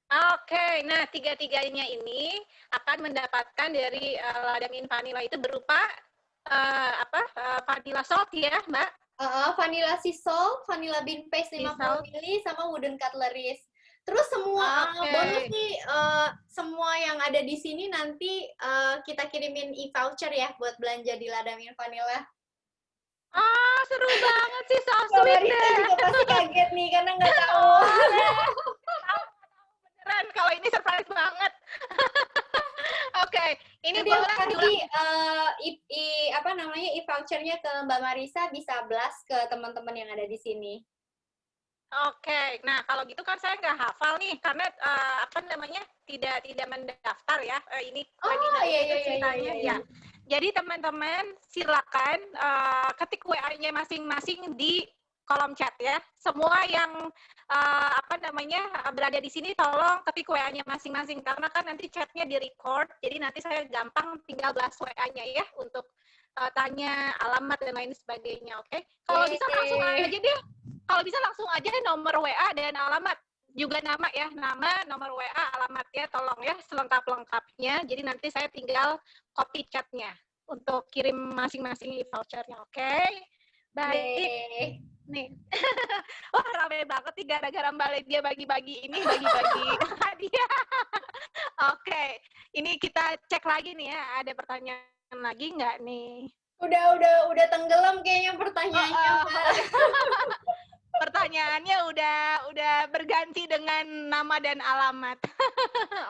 Oke, nah 3-3-nya ini akan mendapatkan dari Ladamin Vanilla itu berupa vanilla salt ya, Mbak? Vanilla sea salt, vanilla bean paste 50 ml, sama wooden cutleries. Terus semua bonus nih, semua yang ada di sini nanti kita kirimin e-voucher ya buat belanja di Ladamin Vanilla. Seru banget sih, so sweet deh. Marisa juga pasti kaget nih karena nggak tahu. Beneran, kalau ini surprise banget. Oke, ini boleh nanti e-vouchernya ke Mbak Marisa bisa blast ke teman-teman yang ada di sini. Oke, nah kalau gitu kan saya nggak hafal nih karena tidak mendaftar ya. Ini lagi ceritanya ya. Jadi teman-teman silakan ketik WA-nya masing-masing di kolom chat ya. Semua yang berada di sini tolong ketik WA-nya masing-masing karena kan nanti chatnya di-record. Jadi nanti saya gampang tinggal blast WA-nya ya untuk tanya alamat dan lain sebagainya. Oke? Kalau bisa langsung aja deh. Kalau bisa langsung aja nomor WA dan alamat. Juga nama ya, nama, nomor WA, alamat ya, tolong ya, selengkap-lengkapnya. Jadi nanti saya tinggal copy chatnya untuk kirim masing-masing e-vouchernya, oke? Baik. Nih. Wah, rame banget nih gara-gara Mbak Lydia bagi-bagi hadiah. Oke, ini kita cek lagi nih ya, ada pertanyaan lagi nggak nih? Udah tenggelam kayaknya pertanyaannya, Mbak. Pertanyaannya udah berganti dengan nama dan alamat.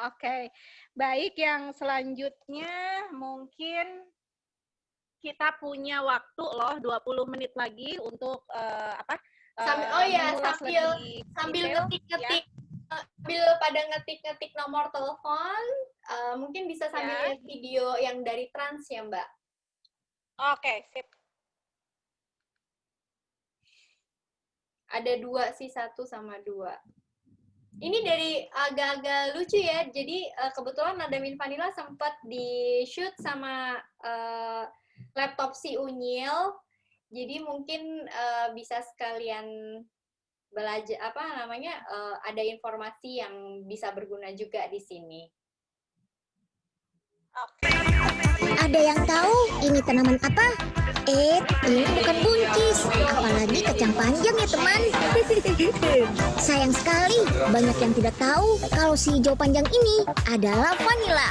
Oke. Baik, yang selanjutnya mungkin kita punya waktu loh 20 menit lagi untuk sambil ngetik-ngetik ya. Sambil pada ngetik-ngetik nomor telepon, mungkin bisa sambil lihat video yang dari Trans ya, Mbak. Oke, sip. Ada 2 sih, 1 sama 2. Ini dari agak-agak lucu ya. Jadi kebetulan Ladamin Vanilla sempat di-shoot sama laptop si Unyil. Jadi mungkin bisa sekalian belajar ada informasi yang bisa berguna juga di sini. Ada yang tahu ini tanaman apa? Ini bukan buncis, apalagi kacang panjang ya teman. Sayang sekali, banyak yang tidak tahu kalau si hijau panjang ini adalah vanila.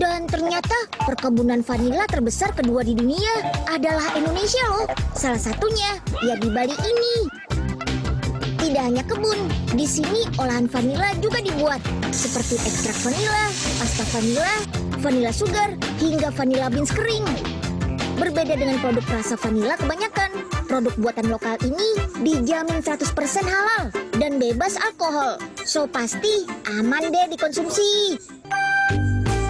Dan ternyata perkebunan vanila terbesar kedua di dunia adalah Indonesia loh. Salah satunya ya di Bali ini. Tidak hanya kebun, di sini olahan vanila juga dibuat, seperti ekstrak vanila, pasta vanila, vanila sugar, hingga vanila beans kering. Berbeda dengan produk rasa vanila kebanyakan, produk buatan lokal ini dijamin 100% halal dan bebas alkohol. So pasti aman deh dikonsumsi.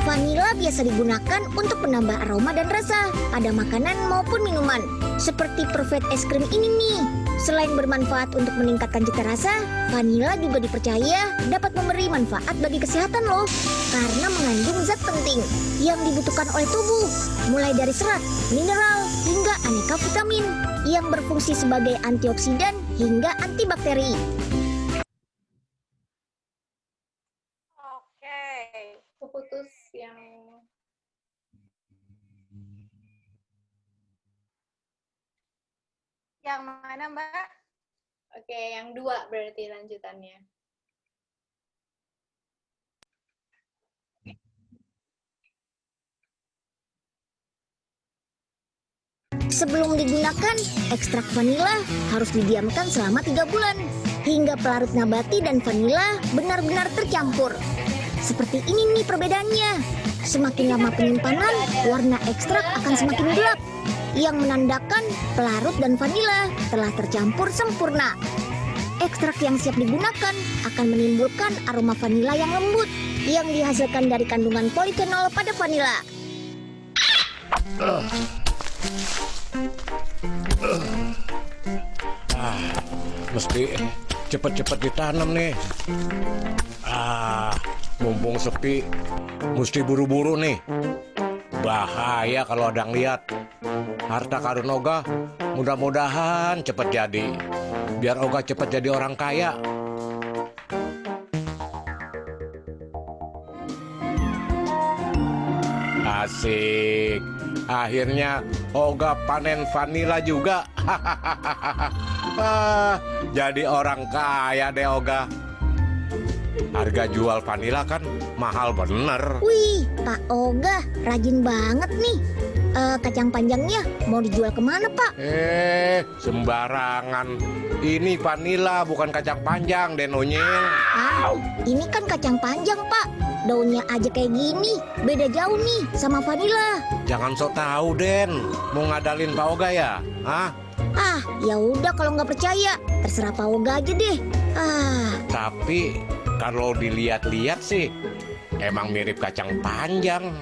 Vanila biasa digunakan untuk penambah aroma dan rasa pada makanan maupun minuman, seperti perfect es krim ini nih. Selain bermanfaat untuk meningkatkan cita rasa, vanila juga dipercaya dapat memberi manfaat bagi kesehatan loh, karena mengandung zat penting yang dibutuhkan oleh tubuh, mulai dari serat, mineral, hingga aneka vitamin yang berfungsi sebagai antioksidan hingga antibakteri. Oke, keputus yang mana, Mbak? Oke, yang 2 berarti lanjutannya. Sebelum digunakan, ekstrak vanila harus didiamkan selama 3 bulan hingga pelarut nabati dan vanila benar-benar tercampur. Seperti ini nih perbedaannya. Semakin lama penyimpanan, warna ekstrak akan semakin gelap, yang menandakan pelarut dan vanila telah tercampur sempurna. Ekstrak yang siap digunakan akan menimbulkan aroma vanila yang lembut yang dihasilkan dari kandungan polifenol pada vanila. Mesti cepet-cepet ditanam nih. Mumpung sepi, mesti buru-buru nih. Bahaya kalau ada yang lihat. Harta karun Oga mudah-mudahan cepet jadi. Biar Oga cepet jadi orang kaya. Asik. Akhirnya Oga panen vanila juga. Jadi orang kaya deh Oga. Harga jual vanila kan mahal bener. Wih, Pak Oga, rajin banget nih. Kacang panjangnya mau dijual kemana, Pak? Sembarangan. Ini vanila bukan kacang panjang, Denonyel. Ini kan kacang panjang, Pak. Daunnya aja kayak gini, beda jauh nih sama vanila. Jangan sok tahu, Den. Mau ngadalin Pak Oga ya? Ya udah kalau nggak percaya, terserah Pak Oga aja deh. Tapi kalau dilihat-lihat sih, emang mirip kacang panjang.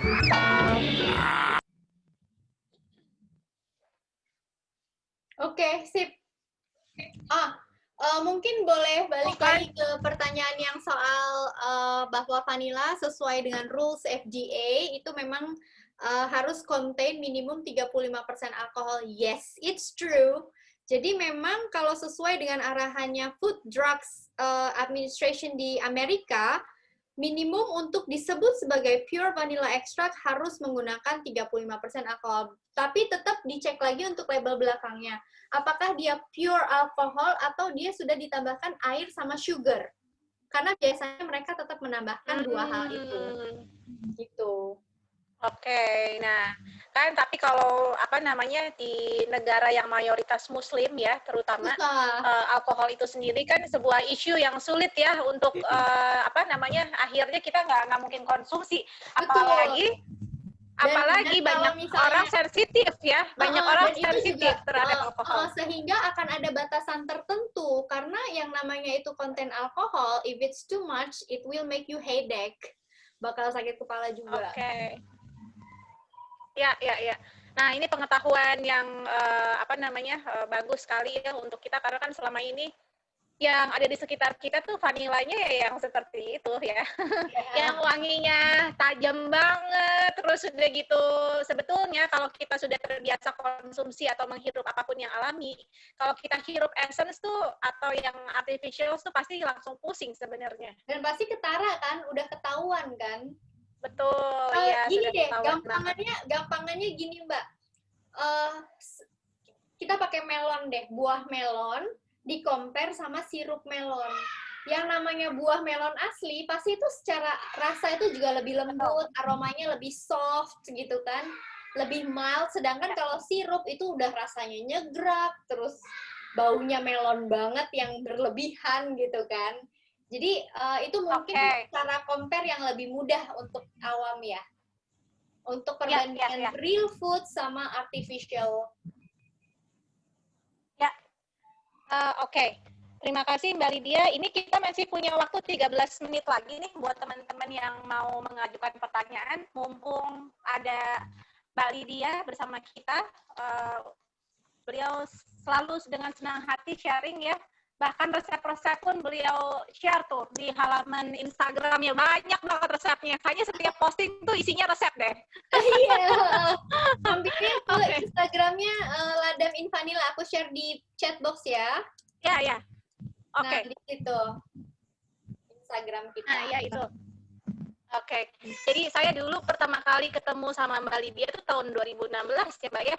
Oke, sip. Mungkin boleh balik lagi ke pertanyaan yang soal bahwa vanila sesuai dengan rules FDA itu memang harus contain minimum 35% alkohol. Yes, it's true. Jadi memang kalau sesuai dengan arahannya Food Drugs Administration di Amerika, minimum untuk disebut sebagai pure vanilla extract harus menggunakan 35% alkohol. Tapi tetap dicek lagi untuk label belakangnya. Apakah dia pure alkohol atau dia sudah ditambahkan air sama sugar. Karena biasanya mereka tetap menambahkan dua hal itu. Gitu. Oke, nah kan tapi kalau di negara yang mayoritas Muslim ya, terutama alkohol itu sendiri kan sebuah isu yang sulit ya untuk akhirnya kita nggak mungkin konsumsi, apalagi banyak orang sensitif ya, banyak orang sensitif terhadap alkohol. Sehingga akan ada batasan tertentu karena yang namanya itu konten alkohol, if it's too much, it will make you headache, bakal sakit kepala juga. Oke. Ya. Nah, ini pengetahuan yang bagus sekali ya untuk kita karena kan selama ini yang ada di sekitar kita tuh vanilanya ya yang seperti itu ya. Yang wanginya tajam banget, terus udah gitu. Sebetulnya kalau kita sudah terbiasa konsumsi atau menghirup apapun yang alami, kalau kita hirup essence tuh atau yang artificial tuh pasti langsung pusing sebenarnya. Dan pasti ketara kan, udah ketahuan kan? Betul, ya. Gini deh, gampangannya gini Mbak. Kita pakai melon deh, buah melon di-compare sama sirup melon. Yang namanya buah melon asli, pasti itu secara rasa itu juga lebih lembut, aromanya lebih soft gitu kan, lebih mild. Sedangkan kalau sirup itu udah rasanya nyegrak, terus baunya melon banget yang berlebihan gitu kan. Jadi itu mungkin cara compare yang lebih mudah untuk awam ya. Untuk perbandingan real food sama artificial. Ya, oke. Terima kasih Mbak Lydia. Ini kita masih punya waktu 13 menit lagi nih buat teman-teman yang mau mengajukan pertanyaan. Mumpung ada Mbak Lydia bersama kita. Beliau selalu dengan senang hati sharing ya. Bahkan resep-resep pun beliau share tuh di halaman Instagramnya. Banyak banget resepnya. Kayaknya setiap posting tuh isinya resep deh. Iya. Mampirnya ke Instagramnya Ladam Invanila. Aku share di chatbox ya. Ya. Oke. Nah, di situ. Instagram kita. Nah, ya itu. Oke. Jadi saya dulu pertama kali ketemu sama Mbak Lydia itu tahun 2016 ya, Mbak ya?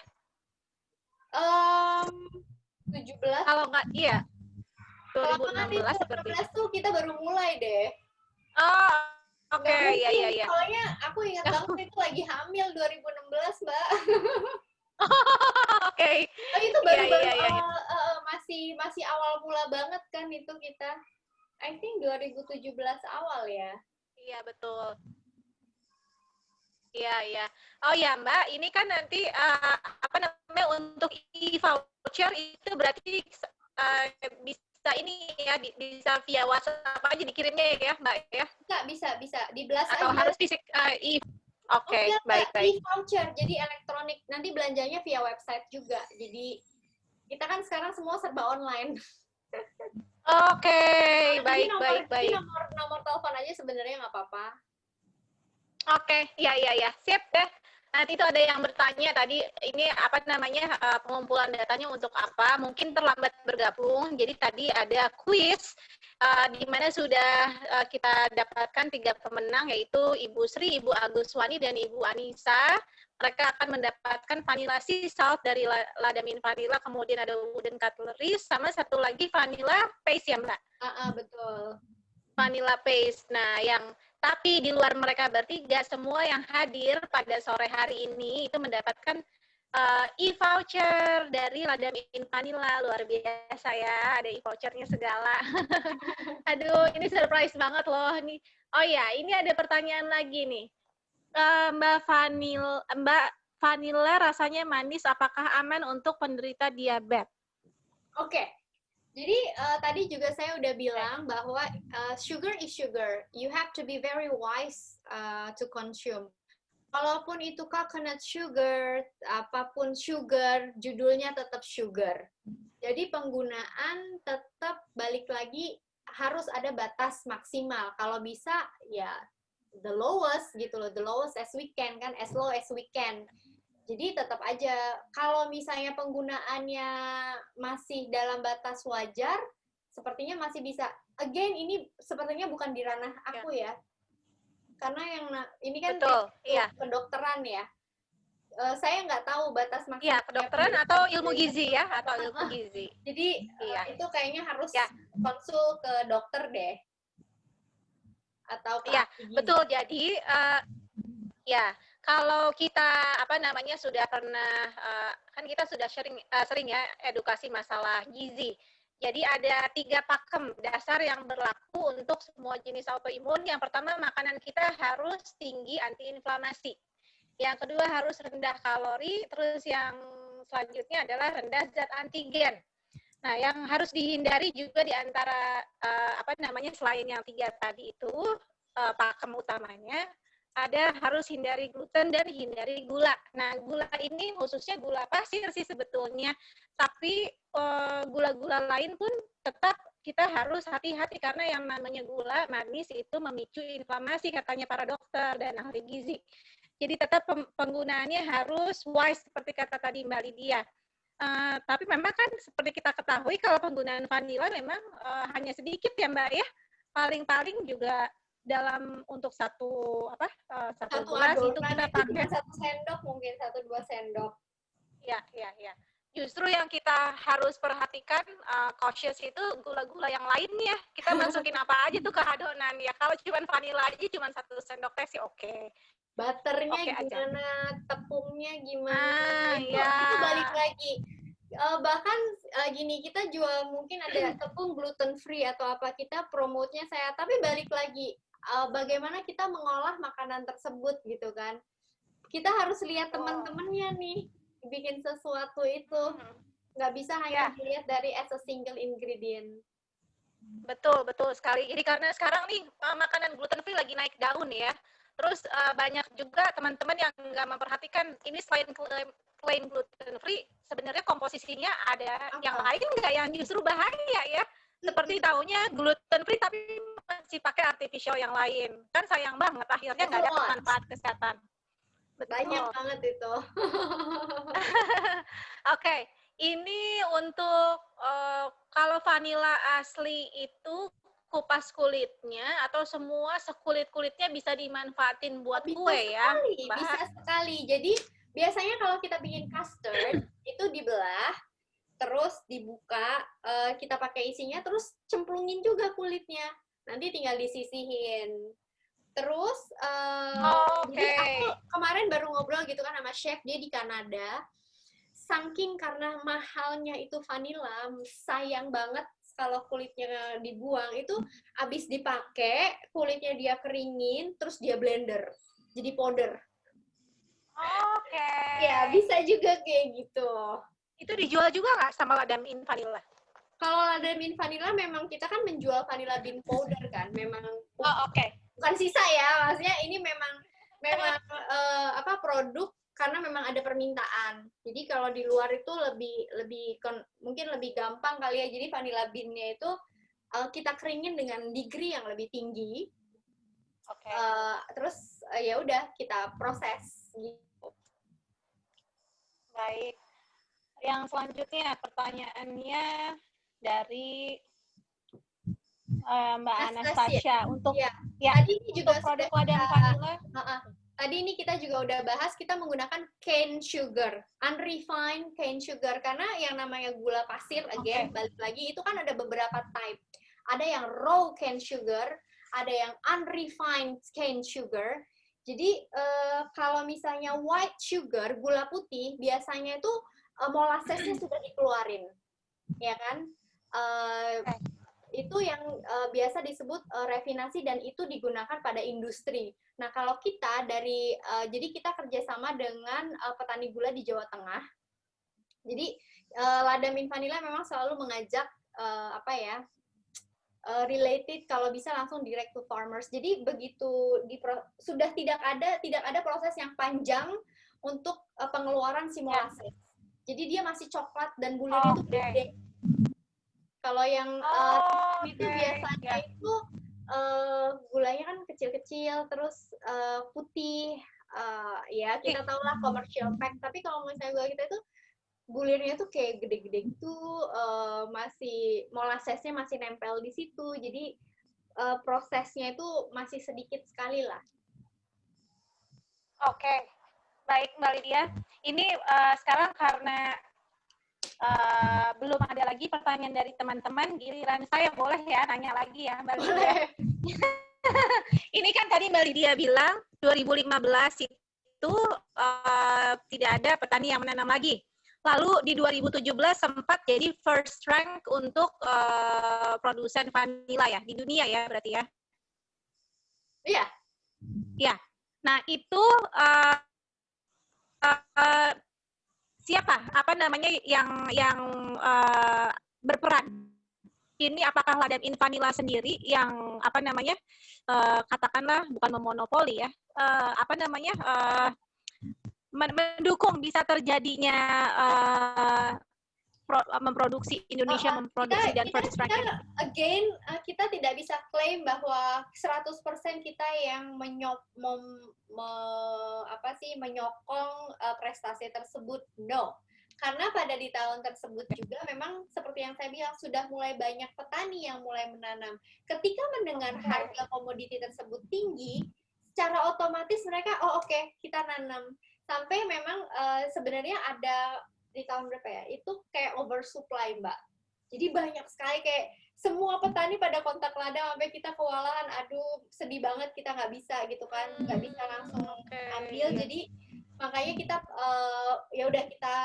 17. Kalau nggak, iya. 2016 seperti itu. Tuh kita baru mulai deh. Oh, oke, iya. Soalnya aku ingat banget itu lagi hamil 2016, Mbak. Oke. Oh, itu Iya, baru-baru iya, iya. awal, masih awal mula banget kan itu kita. I think 2017 awal ya. Iya, betul. Iya, iya. Oh ya, Mbak, ini kan nanti apa namanya untuk e-voucher itu berarti bisa ini ya, bisa via WhatsApp aja dikirimnya ya, Mbak ya? Bisa di blast Atau aja. harus fisik Oke, Enggak, baik, baik. e-voucher, jadi elektronik. Nanti belanjanya via website juga. Jadi kita kan sekarang semua serba online. Oke, Jadi baik, baik, baik. nomor telepon aja sebenarnya nggak apa-apa. Oke, iya, iya, iya. Sip deh. Nanti itu ada yang bertanya tadi, ini apa namanya, pengumpulan datanya untuk apa? Mungkin terlambat bergabung, jadi tadi ada kuis, di mana sudah kita dapatkan 3 pemenang, yaitu Ibu Sri, Ibu Aguswani, dan Ibu Anissa. Mereka akan mendapatkan vanilla sea salt dari Ladamin Vanilla, kemudian ada wooden cutlery, sama satu lagi vanilla paste ya, Mbak? Betul. Vanilla paste. Nah, tapi di luar mereka bertiga, semua yang hadir pada sore hari ini itu mendapatkan e-voucher dari Ladamin Vanilla. Luar biasa ya, ada e-vouchernya segala. Aduh, ini surprise banget loh. Oh ya, ini ada pertanyaan lagi nih. Mbak Vanilla rasanya manis, apakah aman untuk penderita diabetes? Oke. Jadi tadi juga saya udah bilang bahwa sugar is sugar. You have to be very wise to consume. Walaupun itu coconut sugar, apapun sugar, judulnya tetap sugar. Jadi penggunaan tetap balik lagi harus ada batas maksimal. Kalau bisa ya the lowest gitu loh, the lowest as we can kan, as low as we can. Jadi tetap aja, kalau misalnya penggunaannya masih dalam batas wajar, sepertinya masih bisa. Again, ini sepertinya bukan di ranah aku ya. Karena yang ini kan kedokteran ya. Saya nggak tahu batas maksimal. Iya, kedokteran atau ilmu gizi ya, atau ilmu gizi. Jadi itu kayaknya harus konsul ke dokter deh. Atau ke gizi. Betul. Jadi kalau kita sudah pernah kan kita sudah sering ya edukasi masalah gizi. Jadi ada 3 pakem dasar yang berlaku untuk semua jenis autoimun. Yang pertama, makanan kita harus tinggi antiinflamasi. Yang kedua, harus rendah kalori. Terus yang selanjutnya adalah rendah zat antigen. Nah, yang harus dihindari juga di antara selain yang 3 tadi itu pakem utamanya, ada harus hindari gluten dan hindari gula. Nah, gula ini khususnya gula pasir sih sebetulnya, tapi gula-gula lain pun tetap kita harus hati-hati karena yang namanya gula manis itu memicu inflamasi katanya para dokter dan ahli gizi. Jadi tetap penggunaannya harus wise seperti kata tadi Mbak Lydia. Tapi memang kan seperti kita ketahui kalau penggunaan vanila memang hanya sedikit ya Mbak ya. Paling-paling juga untuk satu gelas itu kita pakai 1 sendok, mungkin 1-2 sendok. Ya. Justru yang kita harus perhatikan cautious itu gula-gula yang lainnya. Kita masukin apa aja tuh ke adonan ya. Kalau cuma vanila aja cuma 1 sendok teh sih oke. Butternya gimana, tepungnya gimana, itu balik lagi. Bahkan gini, kita jual mungkin ada tepung gluten free atau apa, kita promote-nya saya, tapi balik lagi bagaimana kita mengolah makanan tersebut gitu kan. Kita harus lihat teman-temannya nih bikin sesuatu itu, nggak bisa hanya dilihat dari as a single ingredient. Betul sekali. Jadi karena sekarang nih makanan gluten free lagi naik daun ya. Terus banyak juga teman-teman yang nggak memperhatikan ini selain klaim gluten free, sebenarnya komposisinya ada yang lain nggak yang justru bahaya ya. Seperti taunya gluten free tapi masih pakai artificial yang lain. Kan sayang banget, akhirnya nggak ada manfaat kesehatan. Betul. Banyak banget itu. Oke, ini untuk kalau vanila asli itu kupas kulitnya atau semua sekulit-kulitnya bisa dimanfaatin buat kue ya? Bisa sekali. Jadi biasanya kalau kita bikin custard itu dibelah, terus dibuka, kita pakai isinya, terus cemplungin juga kulitnya. Nanti tinggal disisihin. Terus, jadi aku kemarin baru ngobrol gitu kan sama chef, dia di Kanada. saking karena mahalnya itu vanilla, sayang banget kalau kulitnya dibuang. Itu abis dipakai, kulitnya dia keringin, terus dia blender, jadi powder. Oke. Ya, bisa juga kayak gitu. Itu dijual juga nggak sama Ladamin Vanilla? Kalau Ladamin Vanilla memang kita kan menjual vanilla bean powder kan, memang Oke. bukan sisa ya, maksudnya ini memang produk karena memang ada permintaan. Jadi kalau di luar itu mungkin lebih gampang kali ya. Jadi vanilla bean-nya itu kita keringin dengan degree yang lebih tinggi. Oke. Terus ya udah kita proses gitu. Baik. Yang selanjutnya pertanyaannya dari Mbak Anastasia untuk tadi ini juga produk Ladam Vanilla. Tadi ini kita juga udah bahas, kita menggunakan cane sugar, unrefined cane sugar, karena yang namanya gula pasir, again, balik lagi, itu kan ada beberapa type. Ada yang raw cane sugar, ada yang unrefined cane sugar. Jadi, kalau misalnya white sugar, gula putih, biasanya itu molassesnya sudah dikeluarin, ya kan? Itu yang biasa disebut refinasi dan itu digunakan pada industri. Nah, kalau kita jadi kita kerjasama dengan petani gula di Jawa Tengah. Jadi Ladamin Vanilla memang selalu mengajak related kalau bisa langsung direct to farmers. Jadi begitu sudah tidak ada proses yang panjang untuk pengeluaran si molasses. Jadi dia masih coklat dan bulirnya itu gede. Kalau yang itu biasanya itu gulanya kan kecil-kecil, terus putih, ya kita tahu lah commercial pack. Tapi kalau misalnya gula kita itu bulirnya tuh kayak gede-gede gitu, masih molassesnya masih nempel di situ. Jadi prosesnya itu masih sedikit sekali lah. Oke, baik Mbak Lydia. Ini sekarang karena belum ada lagi pertanyaan dari teman-teman, giliran saya boleh ya nanya lagi ya Mbak Lydia. Ini kan tadi Mbak Lydia bilang 2015 itu tidak ada petani yang menanam lagi. Lalu di 2017 sempat jadi first rank untuk produsen vanila ya di dunia ya berarti ya? Iya. Ya. Nah itu siapa yang berperan? Ini apakah Ladamin Vanilla sendiri yang katakanlah bukan memonopoli ya, mendukung bisa terjadinya memproduksi Indonesia memproduksi dan first rank. Again, kita tidak bisa klaim bahwa 100% kita yang menyokong prestasi tersebut. No. Karena pada di tahun tersebut juga memang seperti yang saya bilang sudah mulai banyak petani yang mulai menanam. Ketika mendengar harga komoditi tersebut tinggi, secara otomatis mereka kita nanam. Sampai memang sebenarnya ada di tahun berapa ya, itu kayak oversupply Mbak. Jadi banyak sekali kayak semua petani pada kontak Ladam sampai kita kewalahan, aduh sedih banget kita nggak bisa gitu kan, nggak bisa langsung ambil. Jadi makanya kita ya udah kita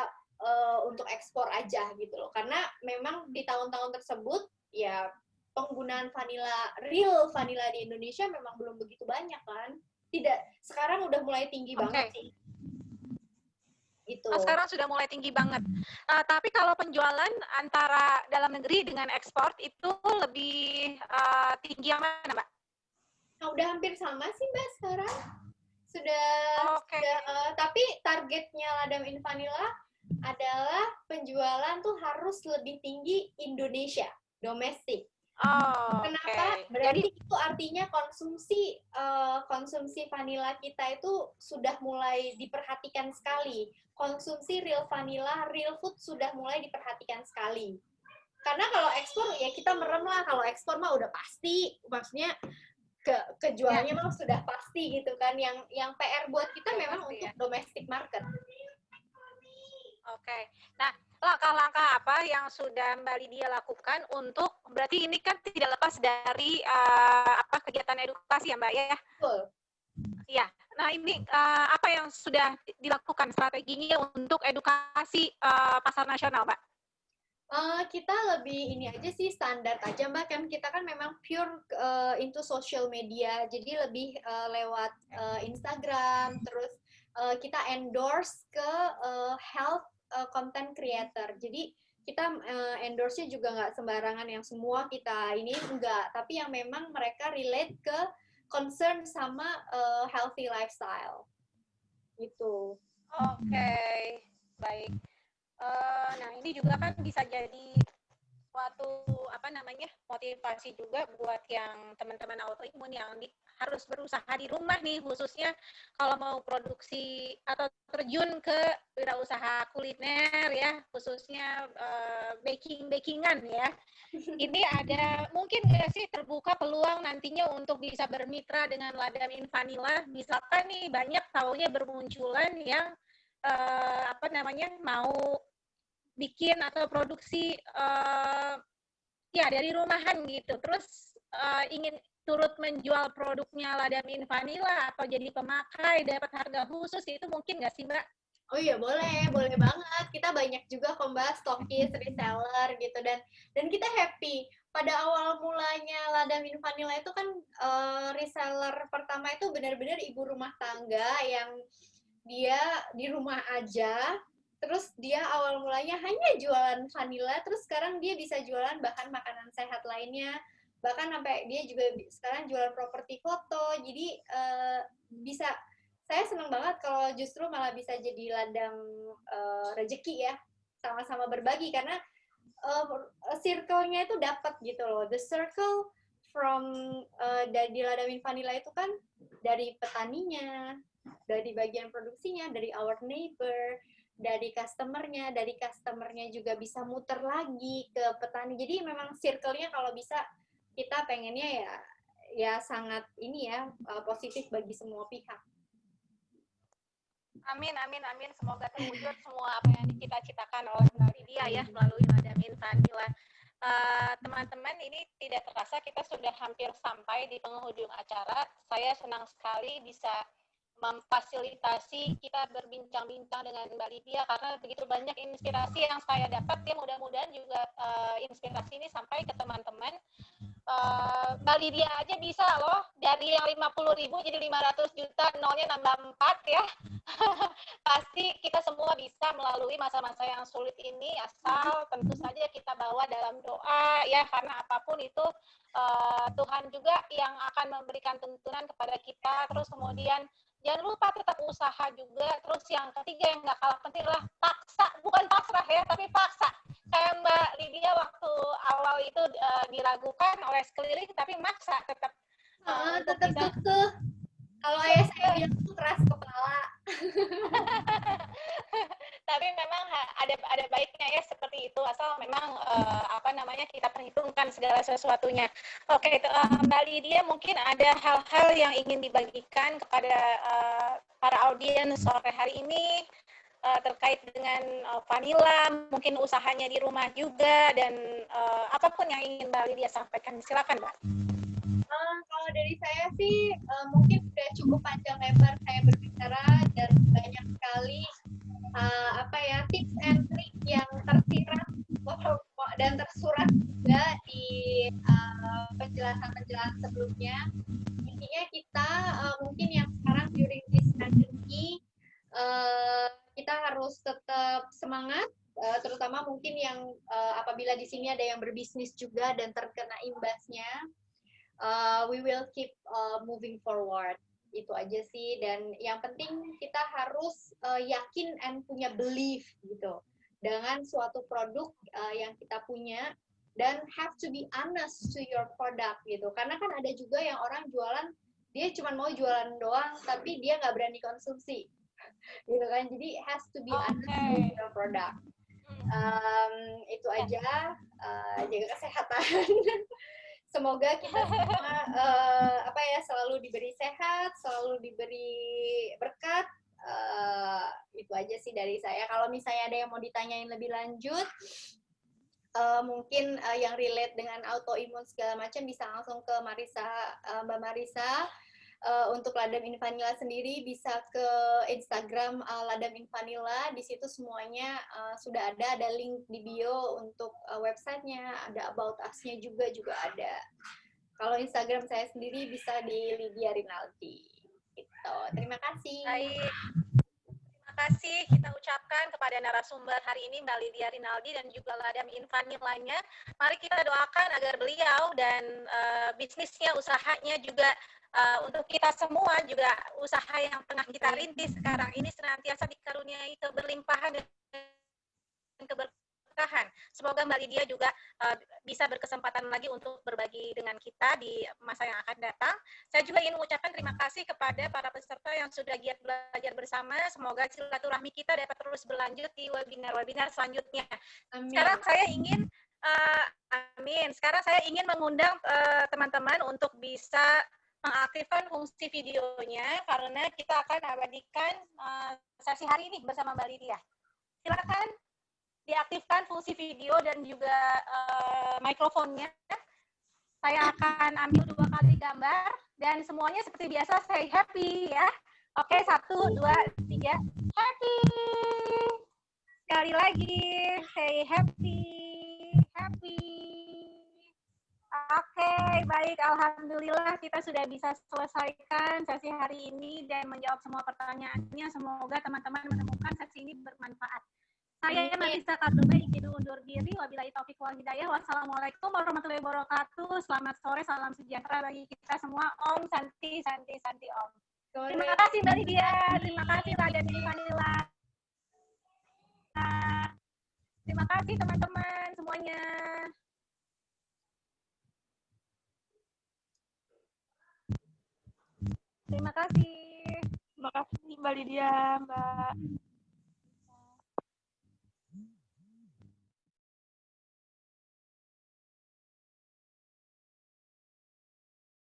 untuk ekspor aja gitu loh. Karena memang di tahun-tahun tersebut ya penggunaan real vanilla di Indonesia memang belum begitu banyak kan. Tidak, sekarang udah mulai tinggi banget sih. Gitu. Sekarang sudah mulai tinggi banget. Tapi kalau penjualan antara dalam negeri dengan ekspor itu lebih tinggi yang mana, Mbak? Nah, udah hampir sama sih, Mbak, sekarang. Sudah, tapi targetnya Ladamin Vanilla adalah penjualan tuh harus lebih tinggi Indonesia, domestik. Kenapa? Berarti itu artinya konsumsi vanilla kita itu sudah mulai diperhatikan sekali. Konsumsi real vanilla, real food sudah mulai diperhatikan sekali. Karena kalau ekspor ya kita merem lah. Kalau ekspor mah udah pasti, maksudnya kejualannya mah sudah pasti gitu kan. Yang PR buat kita memang untuk domestic market. Oke. Nah, langkah-langkah apa yang sudah Mbak Lydia lakukan untuk, berarti ini kan tidak lepas dari kegiatan edukasi ya Mbak ya? Betul. Ya, nah ini apa yang sudah dilakukan strateginya untuk edukasi pasar nasional, Mbak? Kita lebih ini aja sih, standar aja Mbak, kan kita kan memang pure into social media, jadi lebih lewat Instagram, terus kita endorse ke health content creator. Jadi kita endorse-nya juga nggak sembarangan yang semua kita ini, enggak, tapi yang memang mereka relate ke concern sama healthy lifestyle gitu. Oke, baik. Nah, ini juga kan bisa jadi suatu apa namanya motivasi juga buat yang teman-teman autoimun yang harus berusaha di rumah nih, khususnya kalau mau produksi atau terjun ke wirausaha kuliner ya, khususnya baking-bakingan ya. Ini ada mungkin nggak sih terbuka peluang nantinya untuk bisa bermitra dengan Ladamin Vanilla? Misalkan nih banyak taunya bermunculan yang apa namanya mau bikin atau produksi ya dari rumahan gitu, terus ingin turut menjual produknya Ladamin Vanilla atau jadi pemakai dapat harga khusus, itu mungkin nggak sih Mbak? Oh iya, boleh banget. Kita banyak juga kok Mbak, stokis, reseller gitu, dan kita happy. Pada awal mulanya Ladamin Vanilla itu kan reseller pertama itu benar-benar ibu rumah tangga yang dia di rumah aja, terus dia awal mulanya hanya jualan vanilla, terus sekarang dia bisa jualan bahkan makanan sehat lainnya, bahkan sampai dia juga sekarang jualan properti foto. Jadi bisa, saya senang banget kalau justru malah bisa jadi ladang rezeki ya, sama-sama berbagi, karena circle-nya itu dapat gitu loh. The circle from dari Ladamin Vanilla itu kan dari petaninya, dari bagian produksinya, dari our neighbor, dari customernya juga bisa muter lagi ke petani. Jadi memang circle-nya kalau bisa kita pengennya ya sangat ini ya, positif bagi semua pihak. Amin, amin, amin. Semoga terwujud semua apa yang dicita-citakan oleh Mbak Lydia ya melalui Ladamin Vanilla. Teman-teman, ini tidak terasa kita sudah hampir sampai di penghujung acara. Saya senang sekali bisa memfasilitasi kita berbincang-bincang dengan Mbak Lydia karena begitu banyak inspirasi yang saya dapat ya, mudah-mudahan juga inspirasi ini sampai ke teman-teman. Mbak Lydia aja bisa loh dari yang 50.000 jadi 500 juta, nolnya nambah 4 ya. Pasti kita semua bisa melalui masa-masa yang sulit ini, asal tentu saja kita bawa dalam doa ya, karena apapun itu Tuhan juga yang akan memberikan tuntunan kepada kita. Terus kemudian jangan lupa tetap usaha juga. Terus yang ketiga yang nggak kalah penting adalah paksa, bukan pasrah ya, tapi paksa. Kayak Mbak Lydia waktu awal itu diragukan oleh sekeliling, tapi maksa tetap tetap kekeh. Kalau ayah saya bilang tuh keras kepala. Tapi memang ada baiknya ya seperti itu, asal memang apa namanya kita perhitungkan segala sesuatunya. Oke, Mbak Lydia, mungkin ada hal-hal yang ingin dibagikan kepada para audiens sore hari ini terkait dengan Vanilla, mungkin usahanya di rumah juga, dan apapun yang ingin Mbak Lydia sampaikan, silakan Mbak. Kalau dari saya sih mungkin sudah cukup panjang lebar saya berbicara, dan banyak sekali tips and trick yang tersirat dan tersurat juga di penjelasan-penjelasan sebelumnya. Intinya kita mungkin yang sekarang during this pandemic kita harus tetap semangat, terutama mungkin yang apabila di sini ada yang berbisnis juga dan terkena imbasnya. We will keep moving forward. Itu aja sih, dan yang penting kita harus yakin and punya belief gitu dengan suatu produk yang kita punya, dan have to be honest to your product gitu, karena kan ada juga yang orang jualan dia cuma mau jualan doang tapi dia nggak berani konsumsi gitu kan. Jadi has to be honest with your product. Itu aja, jaga kesehatan. Semoga kita semua selalu diberi sehat, selalu diberi berkat. Itu aja sih dari saya. Kalau misalnya ada yang mau ditanyain lebih lanjut, mungkin yang relate dengan autoimun segala macam bisa langsung ke Marisa, Mbak Marisa. Untuk Ladam Invanilla sendiri bisa ke Instagram Ladam Invanilla. Di situ semuanya sudah ada link di bio untuk websitenya, ada about us-nya juga ada. Kalau Instagram saya sendiri bisa di Lydia Rinaldi. Gitu. Terima kasih. Baik. Terima kasih kita ucapkan kepada narasumber hari ini Mbak Lydia Rinaldi dan juga Ladam Invanillanya. Mari kita doakan agar beliau dan bisnisnya, usahanya juga untuk kita semua juga usaha yang tengah kita rintis sekarang ini senantiasa dikaruniai keberlimpahan dan keberkahan. Semoga Mbak Lydia juga bisa berkesempatan lagi untuk berbagi dengan kita di masa yang akan datang. Saya juga ingin mengucapkan terima kasih kepada para peserta yang sudah giat belajar bersama. Semoga silaturahmi kita dapat terus berlanjut di webinar-webinar selanjutnya. Amin. Sekarang saya ingin Sekarang saya ingin mengundang teman-teman untuk bisa mengaktifkan fungsi videonya karena kita akan abadikan sesi hari ini bersama Mbak Lydia. Silakan diaktifkan fungsi video dan juga mikrofonnya. Saya akan ambil 2 kali gambar dan semuanya seperti biasa say happy ya. Oke, 1, 2, 3, happy. Sekali lagi say happy, happy. Oke, baik. Alhamdulillah kita sudah bisa selesaikan sesi hari ini dan menjawab semua pertanyaannya. Semoga teman-teman menemukan sesi ini bermanfaat. Saya Marisa Karduba izin undur diri. Wabillahi taufiq wal hidayah. Wassalamualaikum warahmatullahi wabarakatuh. Selamat sore, salam sejahtera bagi kita semua. Om Santi, Santi, Santi Om. Terima kasih Mbak Lydia. Terima kasih Ladam Invanilla. Terima kasih teman-teman semuanya. Terima kasih. Mbak Lydia, Mbak.